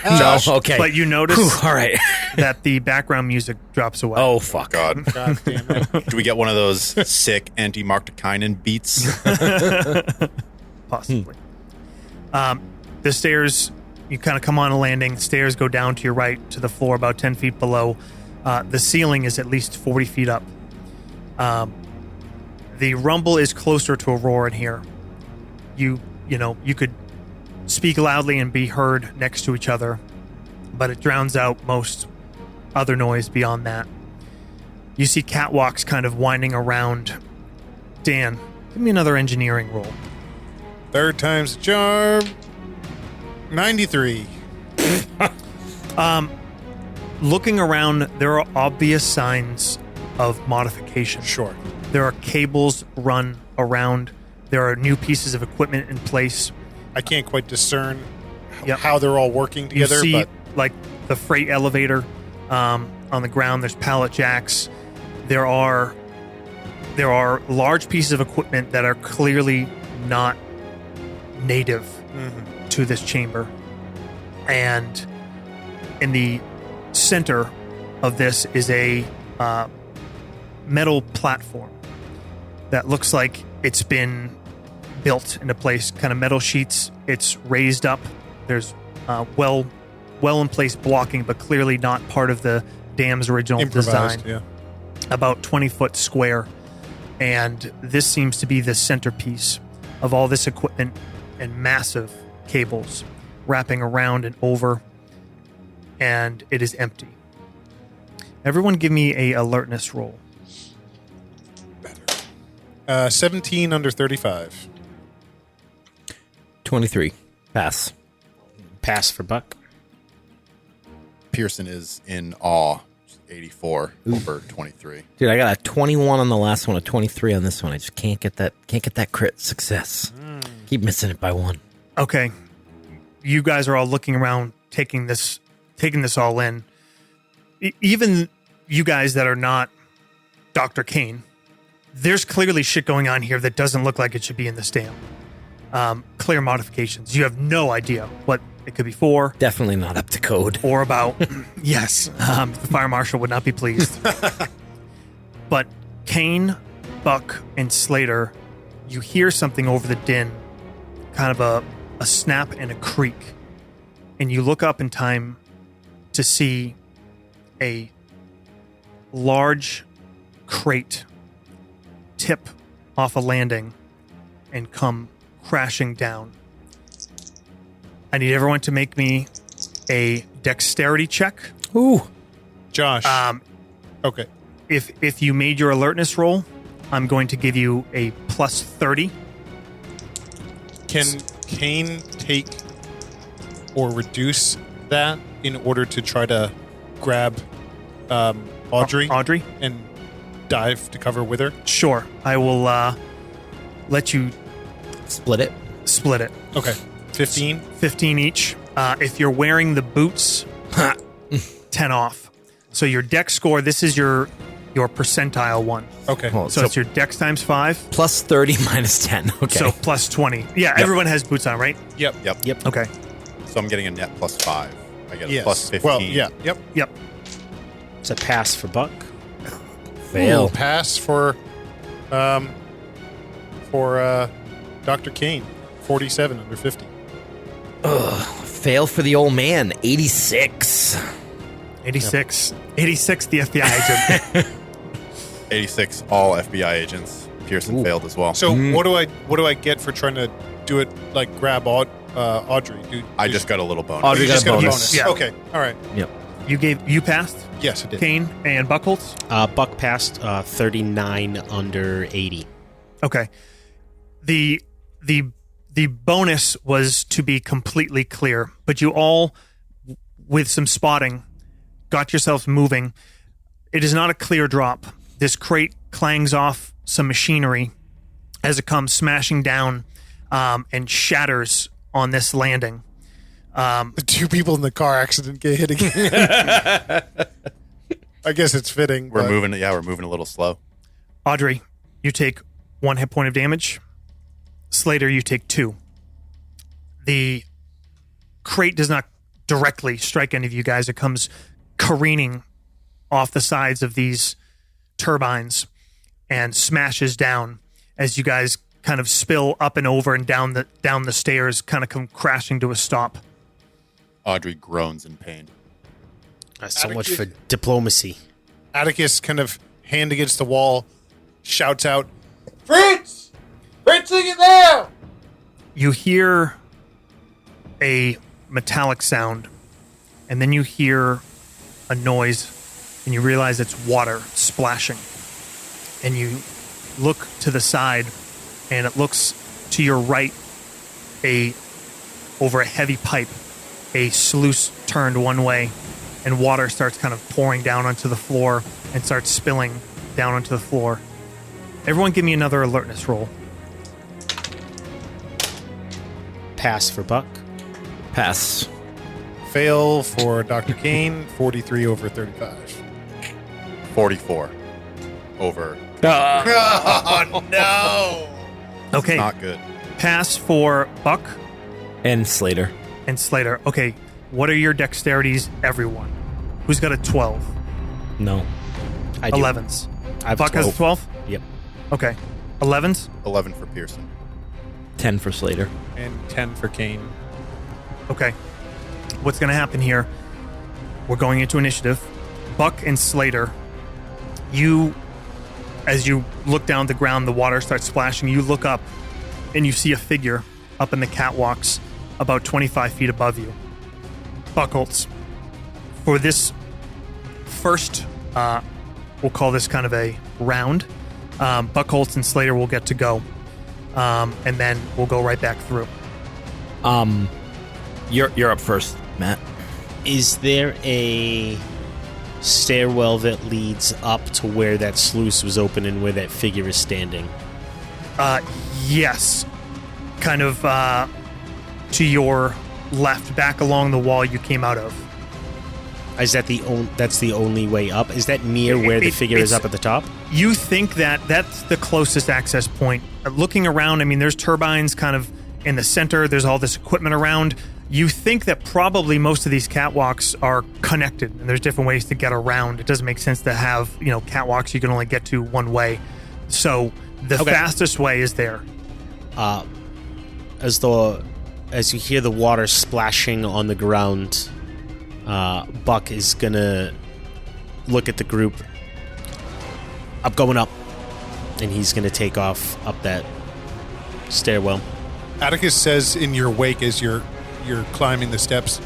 No, okay. But you notice Whew, all right. that the background music drops away. Oh, fuck. God. God damn it. Do we get one of those sick anti-Markakainen beats? Possibly. The stairs, you kind of come on a landing. Stairs go down to your right to the floor about 10 feet below. The ceiling is at least 40 feet up. The rumble is closer to a roar in here. You could speak loudly and be heard next to each other, but it drowns out most other noise beyond that. You see catwalks kind of winding around. Dan, give me another engineering roll. Third time's a charm. 93. Looking around, there are obvious signs of modification. Sure. There are cables run around. There are new pieces of equipment in place. I can't quite discern Yep. how they're all working You together, see, but like, the freight elevator on the ground. There's pallet jacks. There are large pieces of equipment that are clearly not native to this chamber. And in the center of this is a metal platform that looks like it's been built into place, kind of metal sheets. It's raised up. There's well in place blocking, but clearly not part of the dam's original design. improvised, yeah. About 20 foot square. And this seems to be the centerpiece of all this equipment and massive cables wrapping around and over. And it is empty. Everyone give me a alertness roll. 17 under 35. 23. Pass. Pass for Buck. Pearson is in awe. 84 over 23. Dude, I got a 21 on the last one, a 23 on this one. I just can't get that crit success. Keep missing it by one. Okay. You guys are all looking around, taking this all in. Even you guys that are not Dr. Kane, there's clearly shit going on here that doesn't look like it should be in this dam. Clear modifications. You have no idea what it could be for Definitely not up to code. or about. Yes, the fire marshal would not be pleased. But Kane, Buck, and Slater, you hear something over the din, kind of a snap and a creak, and you look up in time to see a large crate tip off a landing and come crashing down. I need everyone to make me a dexterity check. Ooh. Josh. Okay. If you made your alertness roll, I'm going to give you a plus 30. Can Kane take or reduce that in order to try to grab Audrey Audrey? and dive to cover with her? Sure. I will let you Split it. split it. Okay. 15? 15 each. If you're wearing the boots, 10 off. So your dex score, this is your percentile one. Okay. Well, So it's your dex times 5. plus 30 minus 10. Okay. So plus 20. Yeah, everyone has boots on, right? Yep. Okay. So I'm getting a net plus 5. I get a Yes. plus 15. Well, yeah. Yep. Yep. It's a pass for Buck. Fail. Ooh, pass for Dr. Kane, 47 under 50. Fail for the old man, 86. 86. 86, the FBI agent. 86, all FBI agents. Pearson failed as well. So what do I get for trying to do it like grab Audrey? I just got a little bonus. Audrey You got just a got a bonus. bonus. Yeah. Okay, all right. Yep. You passed, Yes, I did. Kane and Buckholz? Buck passed 39 under 80. Okay. The bonus was to be completely clear, but you all, with some spotting, got yourselves moving. It is not a clear drop. This crate clangs off some machinery as it comes smashing down and shatters on this landing. The two people in the car accident get hit again. I guess it's fitting. We're but- moving. Yeah, we're moving a little slow. Audrey, you take 1 hit point of damage. Slater, you take 2. The crate does not directly strike any of you guys. It comes careening off the sides of these turbines and smashes down as you guys kind of spill up and over and down the stairs, kind of come crashing to a stop. Audrey groans in pain. So much for diplomacy. Atticus, kind of hand against the wall, shouts out, "Fritz! Fritz, are you there?" You hear a metallic sound, and then you hear a noise, and you realize it's water splashing. And you look to the side, and it looks to your right, over a heavy pipe, a sluice turned one way, and water starts kind of pouring down onto the floor and starts spilling down onto the floor. Everyone give me another alertness roll. Pass for Buck. Pass. Fail for Dr. Kane, 43 over 35. 44 over. Oh, no. Okay, Not good. pass for Buck And Slater. and Slater. Okay, what are your dexterities, everyone? Who's got a 12? No. I do. 11s. I have Buck has a 12? Yep. Okay. 11s? 11 for Pearson. 10 for Slater. And 10 for Kane. Okay. What's going to happen here? We're going into initiative. Buck and Slater, as you look down at the ground, the water starts splashing. You look up and you see a figure up in the catwalks about 25 feet above you. Buckholz, for this first, we'll call this kind of a round, Buckholz and Slater will get to go. And then we'll go right back through. You're up first, Matt. Is there a stairwell that leads up to where that sluice was open and where that figure is standing? Yes. Kind of to your left, back along the wall you came out of. Is that that's the only way up? Is that near where the figure is it's- up at the top? You think that that's the closest access point. Looking around, I mean, there's turbines kind of in the center. There's all this equipment around. You think that probably most of these catwalks are connected, and there's different ways to get around. It doesn't make sense to have, catwalks you can only get to one way. So the Okay. fastest way is there. As you hear the water splashing on the ground, Buck is gonna look at the group. I'm going up, and he's gonna take off up that stairwell. Atticus says in your wake as you're climbing the steps,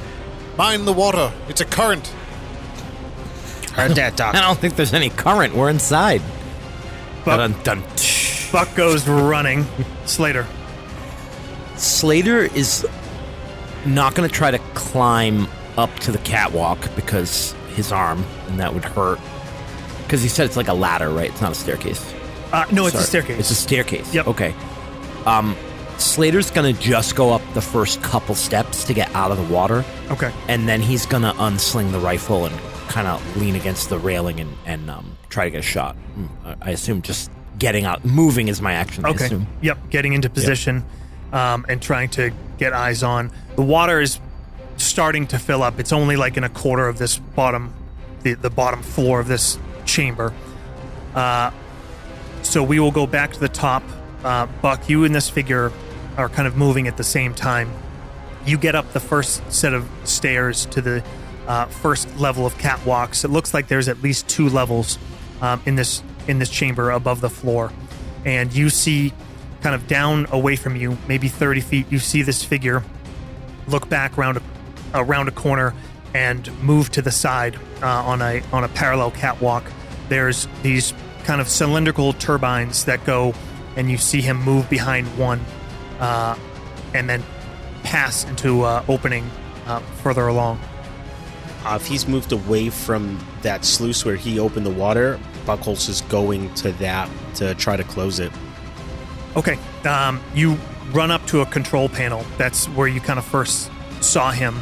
"Mind the water. It's a current." Heard that, Doc. I don't think there's any current. We're inside. Buck, Dun, dun. Buck goes running. Slater. Slater is not going to try to climb up to the catwalk because his arm, and that would hurt. Because he said it's like a ladder, right? It's not a staircase. No, it's Sorry. a staircase. It's a staircase. Yep. Okay. Slater's going to just go up the first couple steps to get out of the water, Okay. and then he's going to unsling the rifle and kind of lean against the railing and try to get a shot. I assume just getting out, moving is my action. I Okay. assume. Yep. Getting into position and trying to get eyes on. The water is starting to fill up. It's only like in a quarter of this bottom the bottom floor of this chamber. So we will go back to the top. Buck, you and this figure are kind of moving at the same time. You get up the first set of stairs to the first level of catwalks. It looks like there's at least 2 levels in this chamber above the floor, and you see kind of down away from you, maybe 30 feet. You see this figure look back around a corner and move to the side on a parallel catwalk. There's these kind of cylindrical turbines that go, and you see him move behind one, and then pass into opening further along. If he's moved away from that sluice where he opened the water, Buckholz is going to that to try to close it. Okay. You run up to a control panel. That's where you kind of first saw him.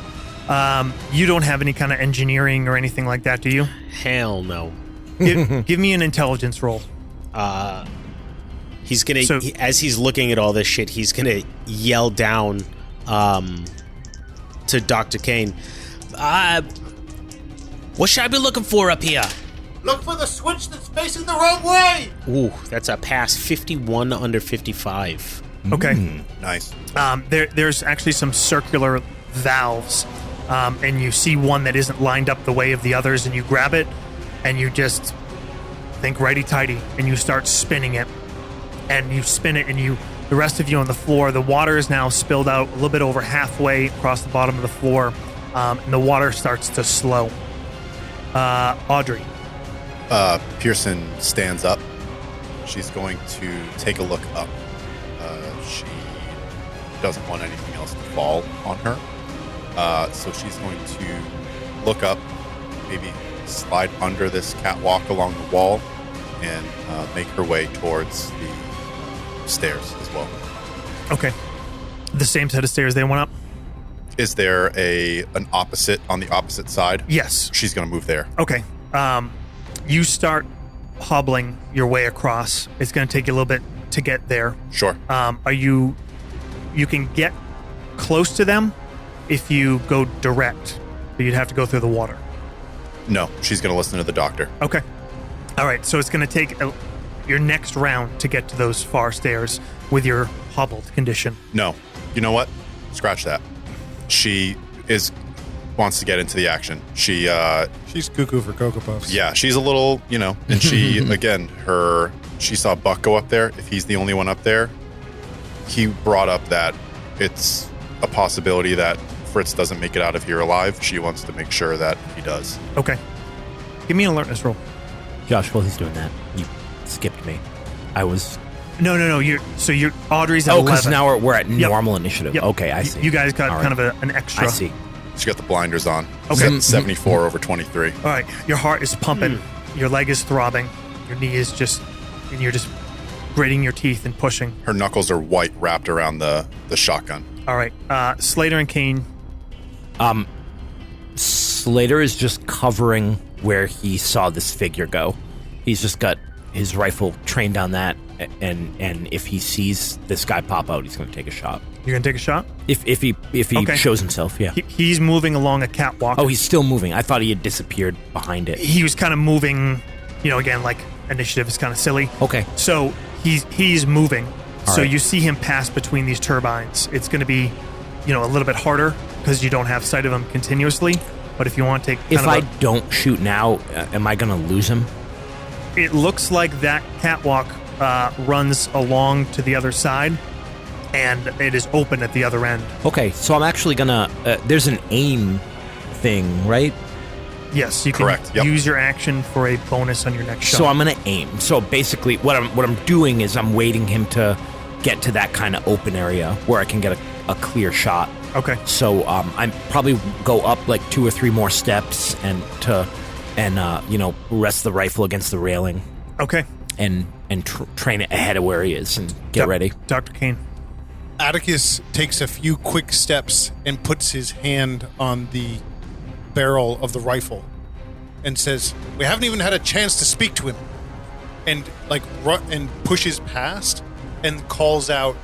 You don't have any kind of engineering or anything like that, do you? Hell no. Give me an intelligence roll. He's gonna, as he's looking at all this shit, he's gonna yell down to Dr. Kane. What should I be looking for up here? Look for the switch that's facing the wrong way. Ooh, that's a pass. 51 under 55. Okay. Nice. There's actually some circular valves, and you see one that isn't lined up the way of the others, and you grab it, and you just think righty-tighty, and you start spinning it. And you spin it, and the rest of you on the floor, the water is now spilled out a little bit over halfway across the bottom of the floor, and the water starts to slow. Audrey. Pearson stands up. She's going to take a look up. She doesn't want anything else to fall on her. So she's going to look up, maybe slide under this catwalk along the wall, and make her way towards the stairs as well. Okay. The same set of stairs they went up? Is there an opposite on the opposite side? Yes. She's going to move there. Okay. You start hobbling your way across. It's going to take you a little bit to get there. Sure. You can get close to them if you go direct, but you'd have to go through the water. No, she's going to listen to the doctor. Okay. All right. So it's going to take your next round to get to those far stairs with your hobbled condition. No. You know what? Scratch that. She wants to get into the action. She's cuckoo for Cocoa Puffs. Yeah, she's a little, and she, again, she saw Buck go up there. If he's the only one up there, he brought up that it's a possibility that Fritz doesn't make it out of here alive. She wants to make sure that he does. Okay. Give me an alertness roll. Josh, while he's doing that, you skipped me. I was... No. You're Audrey's at 11. because now we're at normal initiative. Yep. Okay, I see. You guys got All kind of an extra. I see. She got the blinders on. Okay. 74 over 23. All right. Your heart is pumping. Your leg is throbbing. Your knee is and you're just gritting your teeth and pushing. Her knuckles are white wrapped around the shotgun. All right. Slater and Kane. Slater is just covering where he saw this figure go. He's just got his rifle trained down that, and if he sees this guy pop out, he's going to take a shot. You're going to take a shot? If he Okay. shows himself, yeah. He's moving along a catwalk. Oh, he's still moving. I thought he had disappeared behind it. He was kind of moving, again, like initiative is kind of silly. Okay. So he's moving. All So right. you see him pass between these turbines. It's going to be, a little bit harder because you don't have sight of him continuously. But if you want to take If I don't shoot now, am I going to lose him? it looks like that catwalk runs along to the other side, and it is open at the other end. Okay, so I'm actually going to... there's an aim thing, right? Yes, you can Correct, yep. use your action for a bonus on your next shot. So I'm going to aim. So basically, what I'm doing is I'm waiting him to get to that kind of open area where I can get a clear shot. Okay. So I'm probably go up like 2 or 3 more steps and rest the rifle against the railing Okay. and train it ahead of where he is and get ready. Dr. Kane. Atticus takes a few quick steps and puts his hand on the barrel of the rifle and says, "We haven't even had a chance to speak to him," and and pushes past and calls out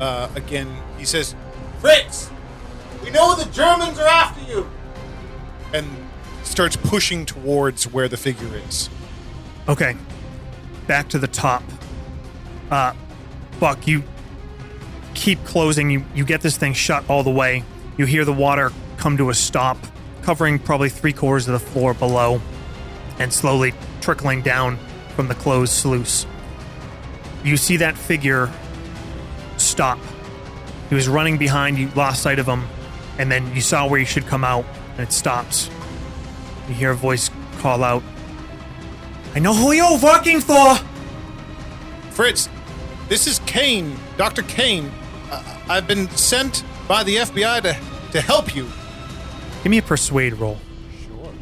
again. He says, "Fritz, we know the Germans are after you," and starts pushing towards where the figure is. Okay. Back to the top. Buck, you keep closing. You get this thing shut all the way. You hear the water come to a stop, covering probably 3/4 of the floor below and slowly trickling down from the closed sluice. You see that figure stop. He was running behind you, lost sight of him, and then you saw where he should come out, and it stops. You hear a voice call out, "I know who you're working for!" Fritz, this is Kane, Dr. Kane. I've been sent by the FBI to help you. Give me a persuade roll. Sure.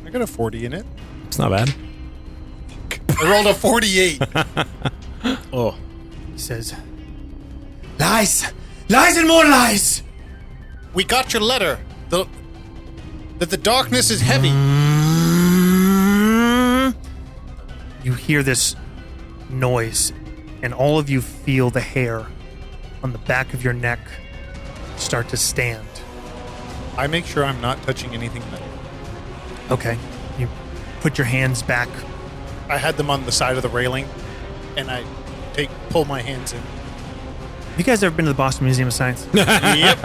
I got a 40 in it. It's not bad. I rolled a 48. Oh. He says, "Lies! Lies and more lies!" We got your letter. That the darkness is heavy. You hear this noise, and all of you feel the hair on the back of your neck start to stand. I make sure I'm not touching anything metal. Okay. You put your hands back. I had them on the side of the railing, and I pull my hands in. Have you guys ever been to the Boston Museum of Science? Yep.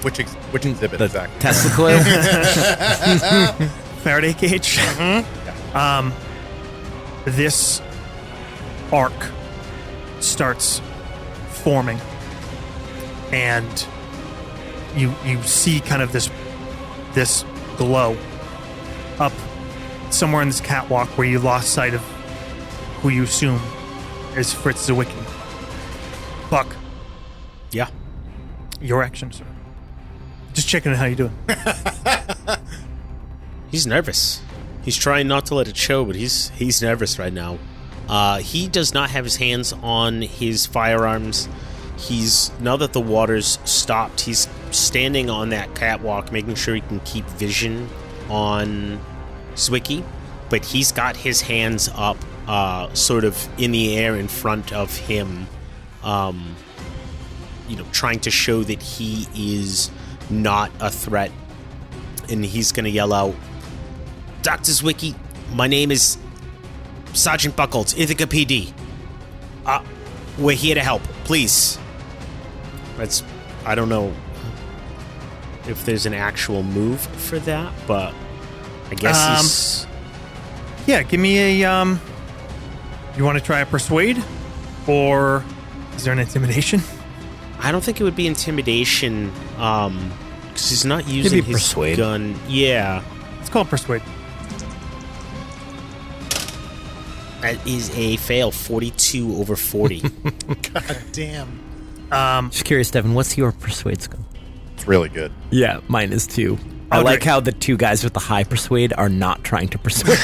Which exhibit The exactly? Tesla coil? Faraday cage. This arc starts forming, and you see kind of this glow up somewhere in this catwalk where you lost sight of who you assume is Fritz Zwicky. Buck, Yeah. your action, sir. Just checking how you doing. He's nervous. He's trying not to let it show, but he's nervous right now. He does not have his hands on his firearms. Now that the water's stopped, he's standing on that catwalk, making sure he can keep vision on Zwicky, but he's got his hands up, sort of in the air in front of him, trying to show that he is not a threat. And he's going to yell out, "Dr. Zwicky, my name is Sergeant Buckles, Ithaca PD. We're here to help, please." I don't know if there's an actual move for that, but I guess Yeah, give me a you want to try a persuade, or is there an intimidation? I don't think it would be intimidation, because he's not using Maybe his persuade. gun. Yeah, Let's call it persuade. that is a fail, 42 over 40. God damn. Just curious, Devin, what's your persuade skill? It's really good. Yeah, mine is too. I Audrey. like how the two guys with the high persuade are not trying to persuade.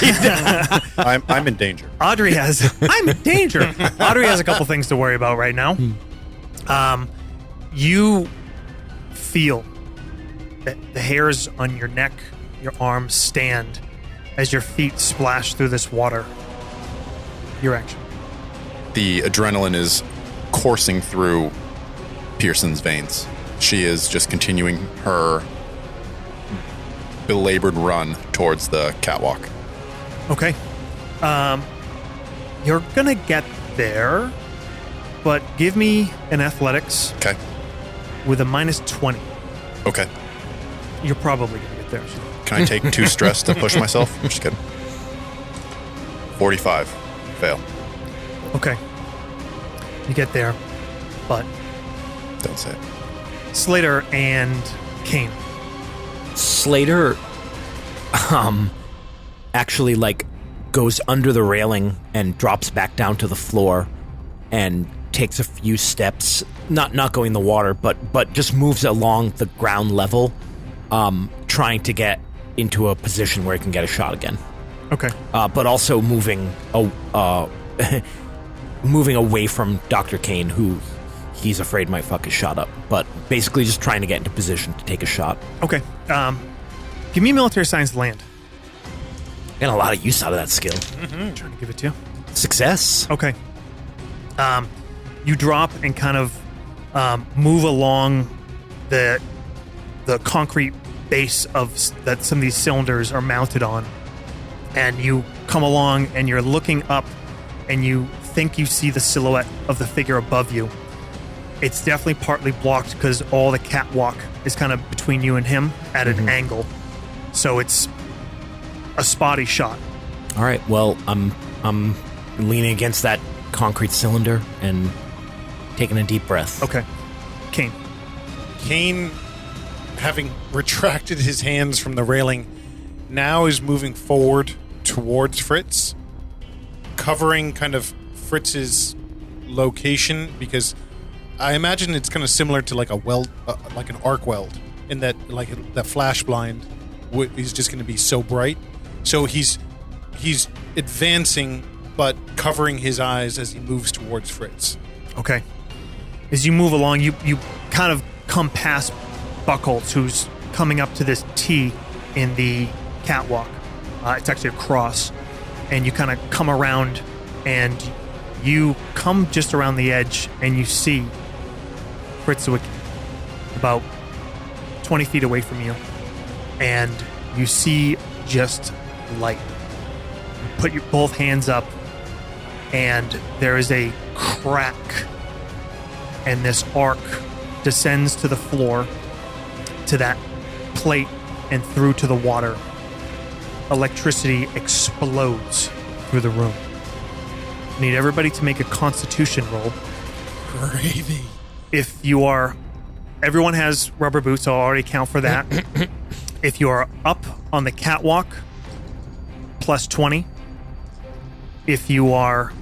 I'm in danger. Audrey has. I'm in danger. Audrey has a couple things to worry about right now. You feel that the hairs on your neck, your arms stand as your feet splash through this water. Your action. The adrenaline is coursing through Pearson's veins. She is just continuing her belabored run towards the catwalk. Okay. You're gonna get there, but give me an athletics Okay. with a minus 20. Okay. You're probably gonna get there. Can I take 2 stress to push myself? I'm just kidding. 45. Fail. Okay. You get there, but Don't say it. Slater and Kane. Slater actually goes under the railing and drops back down to the floor and takes a few steps, not going in the water, but just moves along the ground level, trying to get into a position where he can get a shot again. Okay. But also moving away from Dr. Kane, who he's afraid might fuck his shot up. But basically just trying to get into position to take a shot. Okay. Give me military science land. Got a lot of use out of that skill. Trying to give it to you. Success. Okay. You drop and kind of move along the concrete base that some of these cylinders are mounted on. And you come along and you're looking up and you think you see the silhouette of the figure above you. It's definitely partly blocked because all the catwalk is kind of between you and him at an angle. So it's a spotty shot. All right. Well, I'm leaning against that concrete cylinder and taking a deep breath. Okay. Kane. Kane, having retracted his hands from the railing, now is moving forward towards Fritz, covering kind of Fritz's location, because I imagine it's kind of similar to like a weld, like an arc weld, in that like the flash blind is just going to be so bright. So he's advancing, but covering his eyes as he moves towards Fritz. Okay. As you move along, you kind of come past Buckholtz, who's coming up to this T in the catwalk. It's actually a cross. And you kind of come around, and you come just around the edge, and you see Fritz Zwicky about 20 feet away from you. And you see just light. You put your both hands up, and there is a crack, and this arc descends to the floor, to that plate, and through to the water. Electricity explodes through the room. I need everybody to make a constitution roll. Gravy. If you are... Everyone has rubber boots, so I'll already count for that. If you are up on the catwalk, plus 20. If you are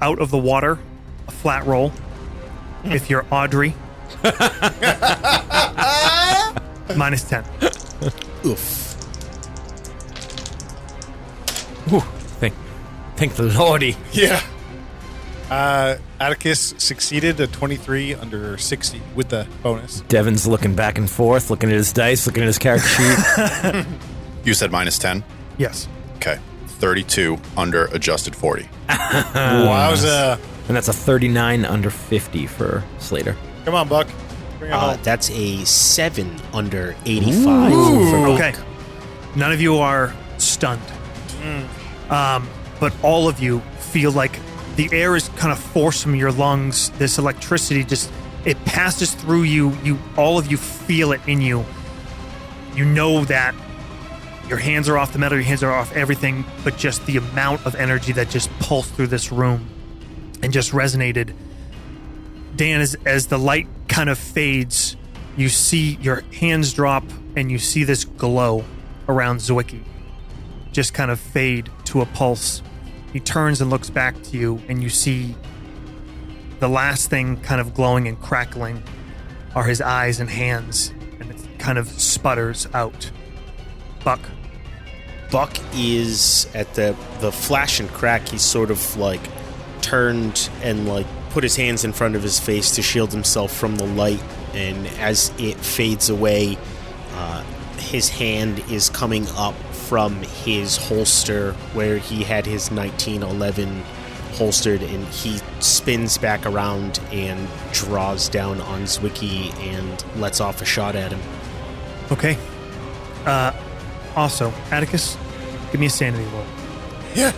out of the water, a flat roll. If you're Audrey, minus 10. Oof. Whew. Thank the Lordy. Yeah. Atticus succeeded a 23 under 60 with the bonus. Devin's looking back and forth, looking at his dice, looking at his character sheet. You said minus 10? Yes. Okay. 32 under adjusted 40. Wowza. And that's a 39 under 50 for Slater. Come on, Buck. Bring it home. That's a 7 under 85. For Buck. Okay. None of you are stunned. But all of you feel like the air is kind of forced from your lungs. This electricity it passes through you. All of you feel it in you. You know that your hands are off the metal, your hands are off everything, but just the amount of energy that just pulsed through this room and just resonated. Dan, as the light kind of fades, you see your hands drop and you see this glow around Zwicky just kind of fade to a pulse. He turns and looks back to you, and you see the last thing kind of glowing and crackling are his eyes and hands, and it kind of sputters out. Buck. Buck is at the flash and crack. He's sort of like turned and like put his hands in front of his face to shield himself from the light. And as it fades away, his hand is coming up from his holster where he had his 1911 holstered, and he spins back around and draws down on Zwicky and lets off a shot at him. Okay. Also, Atticus, give me a sanity roll. Yeah.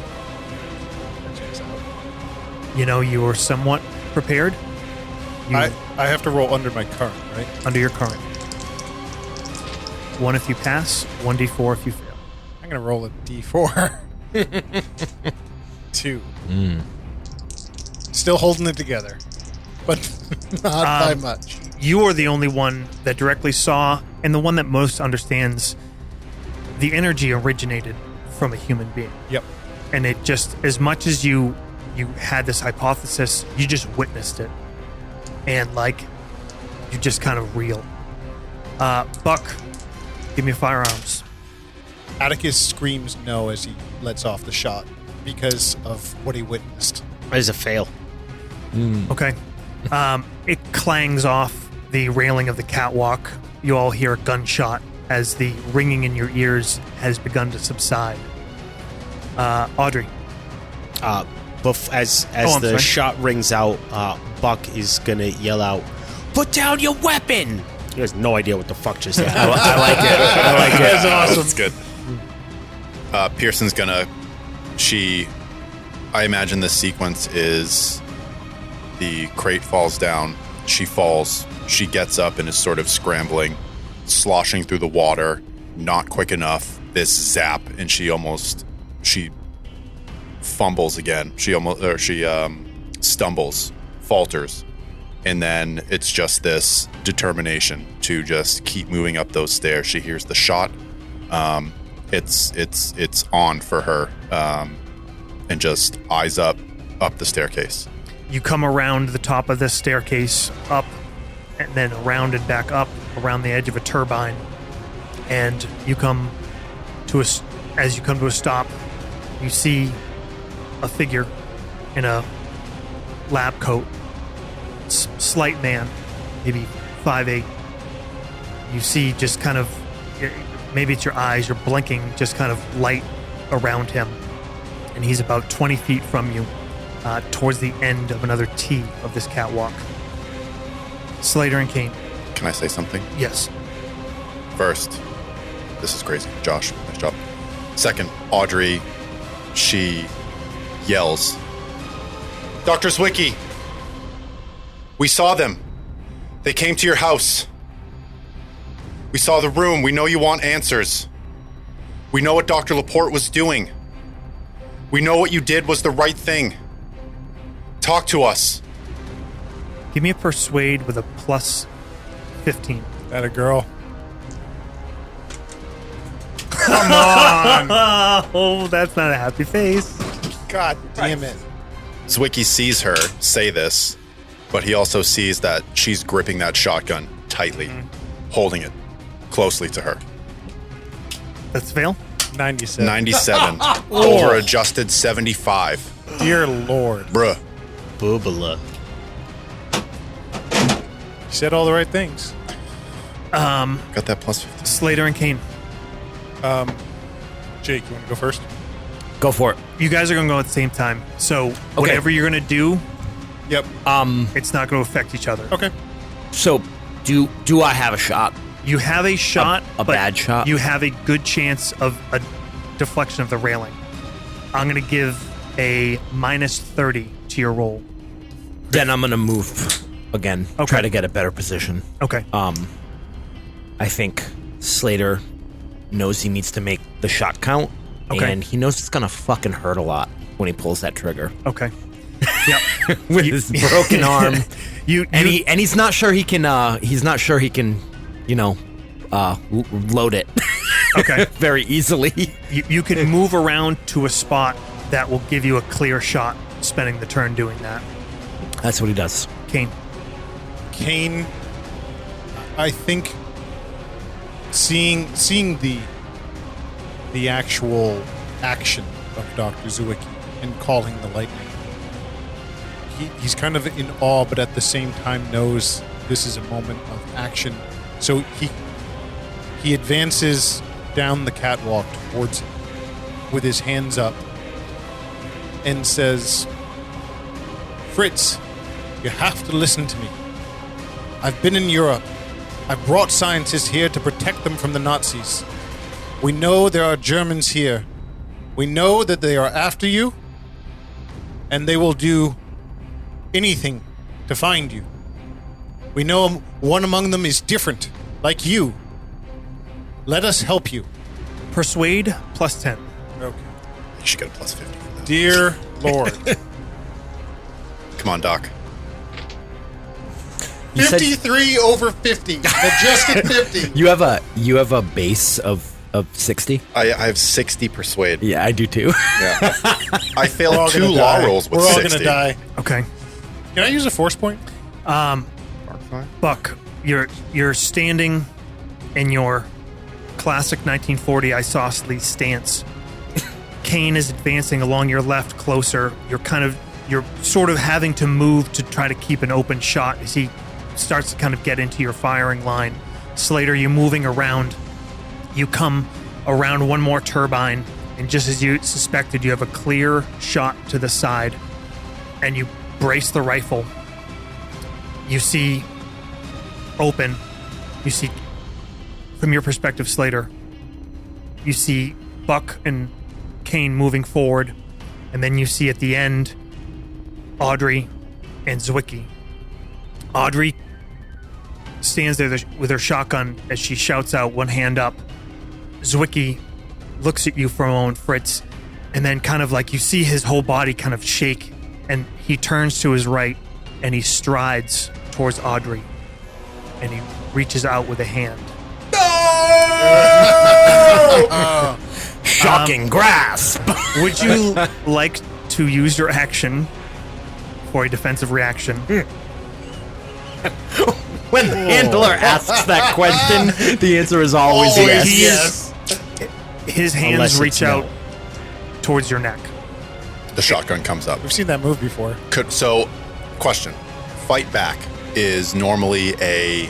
You know, you were somewhat prepared. I have to roll under my current, right? Under your current. 1 if you pass, 1d4 if you fail. I'm going to roll a d4. 2. Still holding it together, but not by much. You are the only one that directly saw, and the one that most understands the energy originated from a human being. Yep. And it just, as much as you had this hypothesis, you just witnessed it. And like, you just kind of reel. Buck, give me firearms. Atticus screams no as he lets off the shot because of what he witnessed. That is a fail. Okay. It clangs off the railing of the catwalk. You all hear a gunshot as the ringing in your ears has begun to subside. Audrey. As I'm the sorry. shot rings out, Buck is gonna yell out, "Put down your weapon!" He has no idea what the fuck just happened. I like it. I like it. That's awesome. That's good. Pearson's gonna. I imagine this sequence is the crate falls down. She falls. She gets up and is sort of scrambling, sloshing through the water. Not quick enough. This zap, and she fumbles again. She stumbles, falters, and then it's just this determination to just keep moving up those stairs. She hears the shot. It's on for her, and just eyes up the staircase. You come around the top of this staircase, up, and then around and back up around the edge of a turbine, and you come to as you come to a stop, you see a figure in a lab coat, slight man, maybe 5'8". You see just kind of, maybe it's your eyes, you're blinking, just kind of light around him, and he's about 20 feet from you, towards the end of another T of this catwalk. Slater and Kane. Can I say something? Yes. First, this is crazy. Josh, nice job. Second, Audrey, she yells, Dr. Zwicky, we saw them. They came to your house. We saw the room. We know you want answers. We know what Dr. Laporte was doing. We know what you did was the right thing. Talk to us. Give me a persuade with a plus 15. That a girl. Come on. Oh, that's not a happy face. God damn it. Zwicky sees her say this, but he also sees that she's gripping that shotgun tightly, holding it closely to her. That's a fail. 97. 97. Over adjusted 75. Dear Lord. Bruh. Boobala. You said all the right things. Got that plus 50. Slater and Kane. Jake, you want to go first? Go for it. You guys are going to go at the same time. So whatever you're going to do, Yep. it's not going to affect each other. Okay. So, do I have a shot? You have a shot, A but bad shot? You have a good chance of a deflection of the railing. I'm going to give a minus 30 to your roll. Then I'm gonna move again. Okay. Try to get a better position. Okay. I think Slater knows he needs to make the shot count, Okay. and he knows it's gonna fucking hurt a lot when he pulls that trigger Okay. Yep. with his broken arm. And He's not sure he can. Load it. Okay. Very easily. You can move around to a spot that will give you a clear shot spending the turn doing that. That's what he does. Kane. Kane, I think seeing the actual action of Dr. Zwicky and calling the lightning, he's kind of in awe, but at the same time knows this is a moment of action. So he advances down the catwalk towards him with his hands up and says, Fritz, you have to listen to me. I've been in Europe. I've brought scientists here to protect them from the Nazis. We know there are Germans here. We know that they are after you, and they will do anything to find you. We know one among them is different, like you. Let us help you. Persuade plus 10. Okay. You should get a plus 50 for that. Dear Lord. Come on, Doc. You said 53 over 50. Adjusted 50. you have a base of 60. I have 60 persuade. Yeah, I do too. Yeah. I We're failed all 2 gonna law die. rolls with We're all 60. gonna die. Okay. Can I use a force point? Buck, you're standing in your classic 1940 isosceles stance. Kane is advancing along your left closer. You're sort of having to move to try to keep an open shot as he starts to kind of get into your firing line. Slater, you're moving around. You come around one more turbine, and just as you suspected, you have a clear shot to the side, and you brace the rifle. You see open You see, from your perspective, Slater, you see Buck and Kane moving forward, and then you see at the end Audrey and Zwicky. Audrey stands there with her shotgun as she shouts out, one hand up. Zwicky looks at you for a moment, Fritz, and then kind of like you see his whole body kind of shake, and he turns to his right and he strides towards Audrey, and he reaches out with a hand. Shocking grasp. Would you like to use your action for a defensive reaction? When the handler asks that question, the answer is always yes. His hands Unless it's reach out no. towards your neck. The shotgun comes up. We've seen that move before. So, question. Fight back is normally a,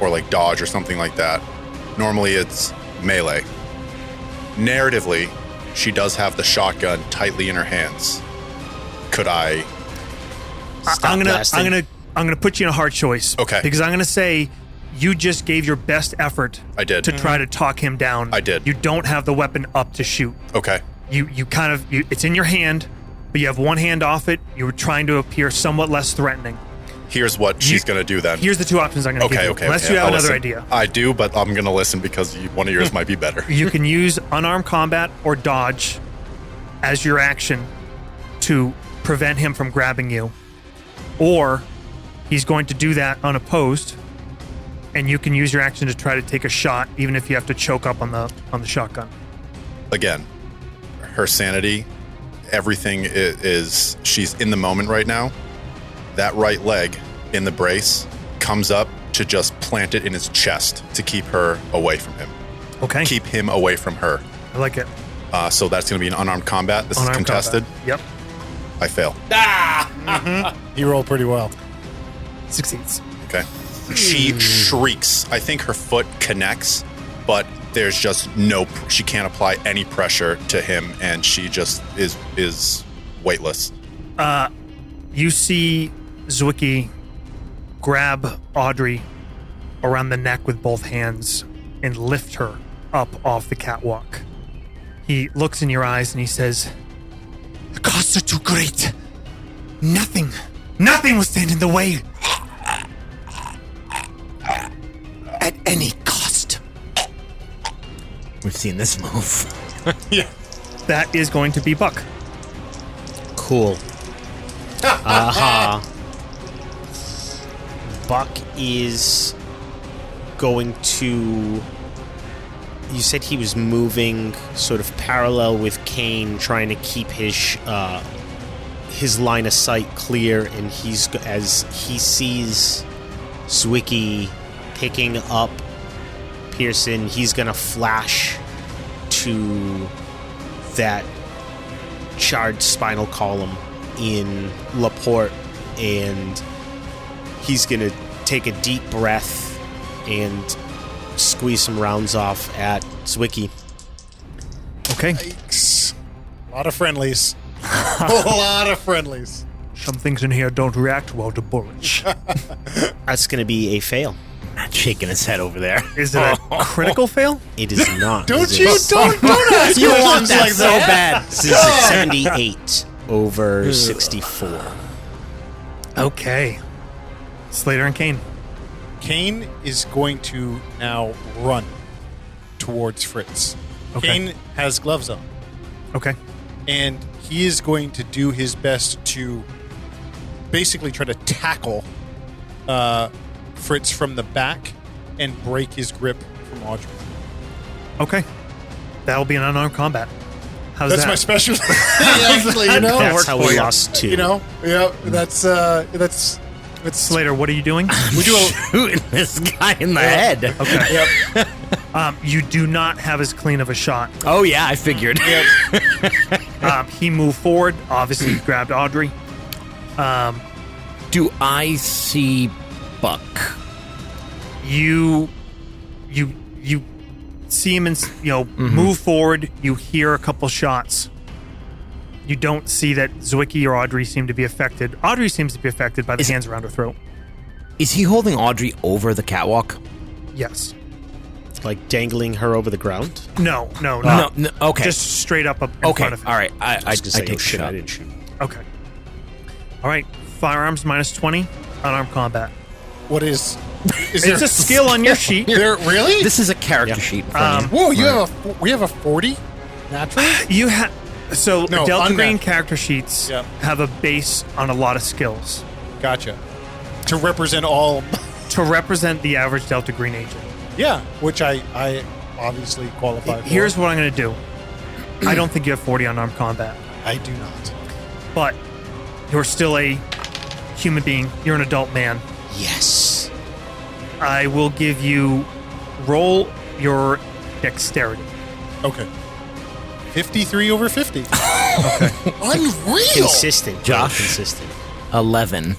or like dodge or something like that. Normally it's melee. Narratively, she does have the shotgun tightly in her hands. Could I? I'm blasting. gonna put you in a hard choice. Okay. Because I'm gonna say you just gave your best effort. I did. To try to talk him down. I did. You don't have the weapon up to shoot. Okay. You kind of it's in your hand, but you have one hand off it. You were trying to appear somewhat less threatening. Here's what she's going to do then. Here's the two options I'm going to give you. Okay. Unless you have I'll another listen. idea. I do, but I'm going to listen because one of yours might be better. You can use unarmed combat or dodge as your action to prevent him from grabbing you. Or he's going to do that unopposed, and you can use your action to try to take a shot, even if you have to choke up on the shotgun. Again, her sanity, everything is she's in the moment right now. That right leg in the brace comes up to just plant it in his chest to keep her away from him. Okay. Keep him away from her. I like it. So that's going to be an unarmed combat. This Unarmed is contested. combat. Yep. I fail. He rolled pretty well. Succeeds. Okay. She shrieks. I think her foot connects, but there's just she can't apply any pressure to him, and she just is weightless. You see Zwicky grab Audrey around the neck with both hands and lift her up off the catwalk. He looks in your eyes and he says, "The costs are too great. Nothing will stand in the way. At any cost." We've seen this move. That is going to be Buck. Cool. Buck is going to. You said he was moving sort of parallel with Kane, trying to keep his line of sight clear, and as he sees Zwicky picking up Pearson, he's gonna flash to that charred spinal column in Laporte, and he's gonna take a deep breath and squeeze some rounds off at Zwicky. Okay. Yikes. A lot of friendlies. A lot of friendlies. Some things in here don't react well to bullets. That's gonna be a fail. Not shaking his head over there. Is it a critical fail? It is not. Don't This you? is- Don't ask You want questions that like so that. bad. This is a 78 over 64. Okay. Slater and Kane. Kane is going to now run towards Fritz. Okay. Kane has gloves on, Okay. and he is going to do his best to basically try to tackle Fritz from the back and break his grip from Audrey. Okay. That'll be an unarmed combat. How's That's that? my specialty. Actually, you know, That's works how for we you. lost 2. you know, yeah. That's Slater, what are you doing? we do a Shooting this guy in the head. Okay. You do not have as clean of a shot. Oh, yeah, I figured. He moved forward. Obviously, he grabbed Audrey. Do I see Buck? You see him move forward. You hear a couple shots. You don't see that Zwicky or Audrey seem to be affected. Audrey seems to be affected by the hands around her throat. Is he holding Audrey over the catwalk? Yes. Like dangling her over the ground? No. No, okay. Just straight up in okay. front of him. All right. I was gonna say, take oh, shit, shot. I didn't shoot. Okay. All right. Firearms minus 20. Unarmed combat. What is It's there a skill on your sheet. there really? This is a character sheet. In front of you. Whoa, we have a 40 natural? You have so No, Delta on Green that. character sheets Yep. have a base on a lot of skills Gotcha. To represent all. to represent the average Delta Green agent. Yeah, which I obviously qualify for. Here's what I'm going to do. I don't think you have 40 unarmed combat, I do not. but you're still a human being. You're an adult man. Yes. I will give you roll your dexterity. Okay. 53 over 50. Unreal! Consistent. Josh? Consistent. 11.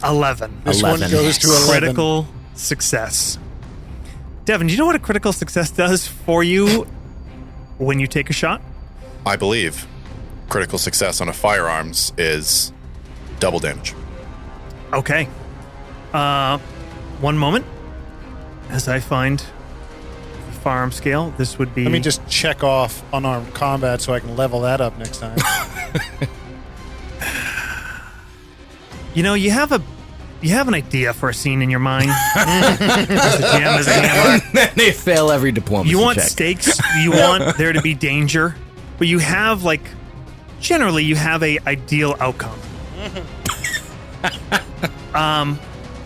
11. This 11. one goes to 11. Critical success. Devin, do you know what a critical success does for you when you take a shot? I believe critical success on a firearms is double damage. Okay. One moment as I find the firearm scale. This would be. Let me just check off unarmed combat so I can level that up next time. You know, you have an idea for a scene in your mind. As the GM, as a hammer. They fail every diplomacy You want check. stakes. You want there to be danger, but you have generally you have a ideal outcome.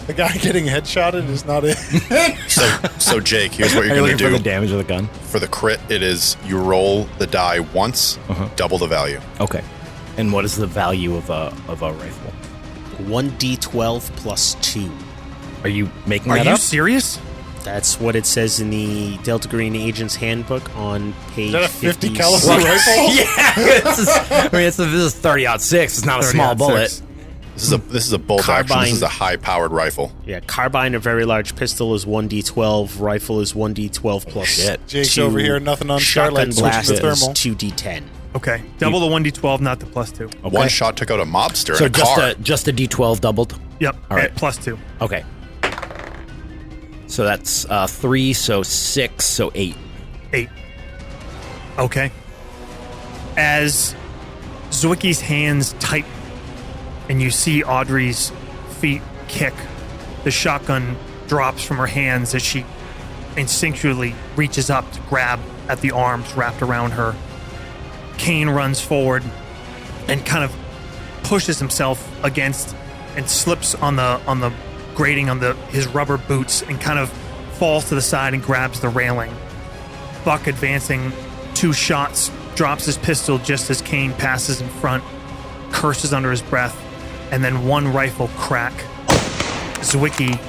The guy getting headshotted is not it. So Jake, here's what Are you're you going looking to for do. the damage of the gun? For the crit, it is you roll the die once, double the value. Okay. And what is the value of a rifle? 1d12 plus 2. Are you making Are that you up? serious? That's what it says in the Delta Green Agent's Handbook on page Is that a 50 56. caliber rifle? Yeah, this is 30-06. It's not a small 30-06. bullet. This is a bolt action. This Carbine. is a high powered rifle. Yeah, carbine, a very large pistol, is 1d12. Rifle is 1d12 plus Shit. Jake's 2. over here, nothing on Shotgun Starlight, switching blast to is thermal. 2d10. Okay, double the 1d12, not the plus 2. Okay. One shot took out a mobster So in a car. just a D12 doubled. Yep, All right. plus 2. Okay. So that's 3, so 6, so 8. 8. Okay. As Zwicky's hands tighten and you see Audrey's feet kick, the shotgun drops from her hands as she instinctually reaches up to grab at the arms wrapped around her. Kane runs forward and kind of pushes himself against and slips on the grating on his rubber boots and kind of falls to the side and grabs the railing. Buck advancing 2 shots, drops his pistol just as Kane passes in front, curses under his breath, and then one rifle crack. Zwicky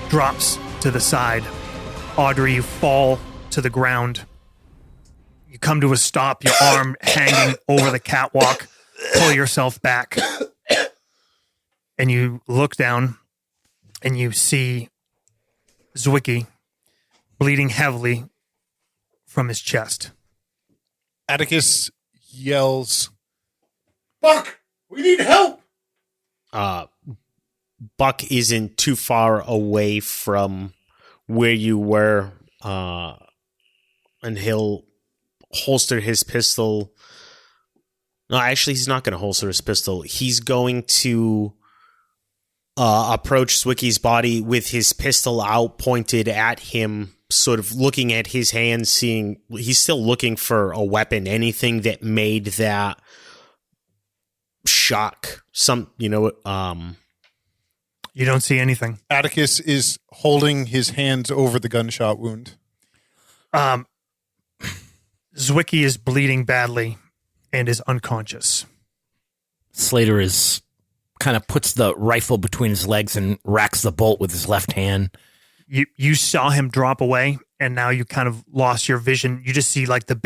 drops to the side. Audrey, you fall to the ground. You come to a stop, your arm hanging over the catwalk. Pull yourself back. And you look down and you see Zwicky bleeding heavily from his chest. Atticus yells, "Buck, we need help!" Buck isn't too far away from where you were, and he'll holster his pistol. No, actually, he's not going to holster his pistol. He's going to approach Zwicky's body with his pistol out, pointed at him, sort of looking at his hands, seeing he's still looking for a weapon, anything that made that shock. You don't see anything. Atticus is holding his hands over the gunshot wound. Zwicky is bleeding badly and is unconscious. Slater is kind of puts the rifle between his legs and racks the bolt with his left hand. You saw him drop away, and now you kind of lost your vision. You just see like the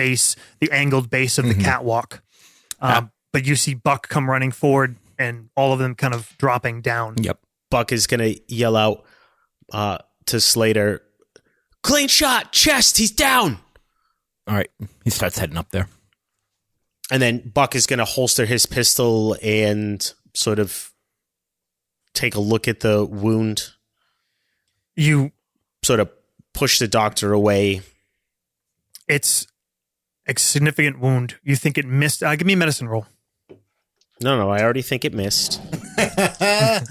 angled base of the catwalk. But you see Buck come running forward, and all of them kind of dropping down. Yep. Buck is going to yell out to Slater, "Clean shot, chest, he's down!" All right. He starts heading up there. And then Buck is going to holster his pistol and sort of take a look at the wound. You sort of push the doctor away. It's a significant wound. You think it missed. Give me a medicine roll. No, I already think it missed. A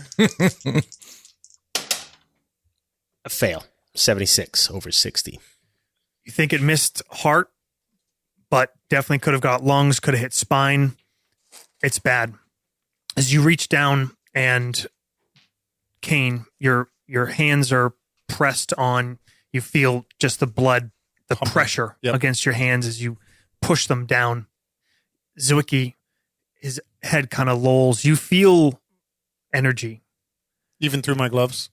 fail. 76 over 60. You think it missed heart, but definitely could have got lungs, could have hit spine. It's bad. As you reach down and Kane, your hands are pressed on, you feel just the blood, the pressure against your hands as you push them down. Zwicky, his head kind of lolls. You feel energy. Even through my gloves?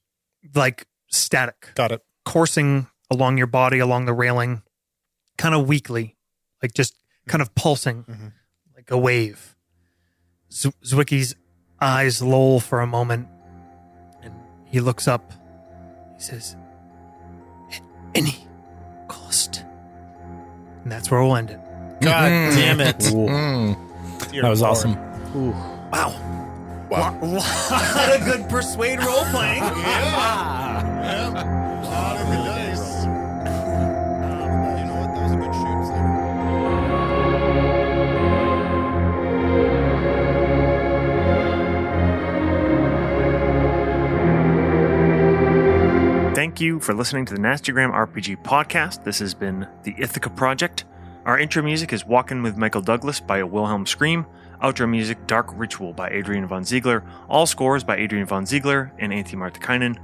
Like static. Got it. Coursing along your body, along the railing, kind of weakly, like just kind of pulsing like a wave. Zwicky's eyes loll for a moment, and he looks up. He says, "At any cost." And that's where we'll end it. God damn it. That was awesome. Wow. A lot of good persuade role playing. You know what? That was a good shoot. Thank you for listening to the Nastygram RPG podcast. This has been the Ithaca Project. Our intro music is Walkin' with Michael Douglas by Wilhelm Scream. Outro music, Dark Ritual by Adrian von Ziegler. All scores by Adrian von Ziegler and Antti Martikainen.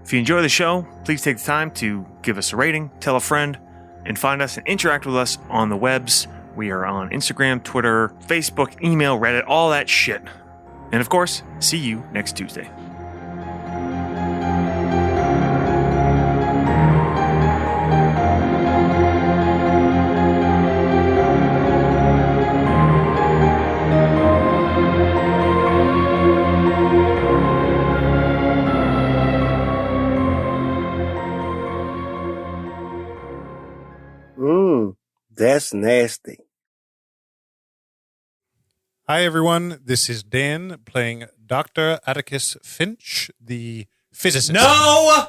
If you enjoy the show, please take the time to give us a rating, tell a friend, and find us and interact with us on the webs. We are on Instagram, Twitter, Facebook, email, Reddit, all that shit. And of course, see you next Tuesday. That's nasty. Hi, everyone. This is Dan playing Dr. Atticus Finch, the physicist. No!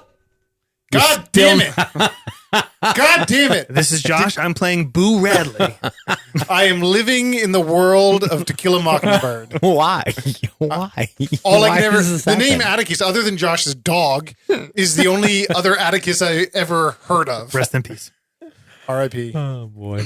God damn it. God damn it. This is Josh. I'm playing Boo Radley. I am living in the world of To Kill a Mockingbird. Why? Why? All Why I can ever, does this the name happen? Atticus, other than Josh's dog, is the only other Atticus I ever heard of. Rest in peace. R.I.P. Oh, boy.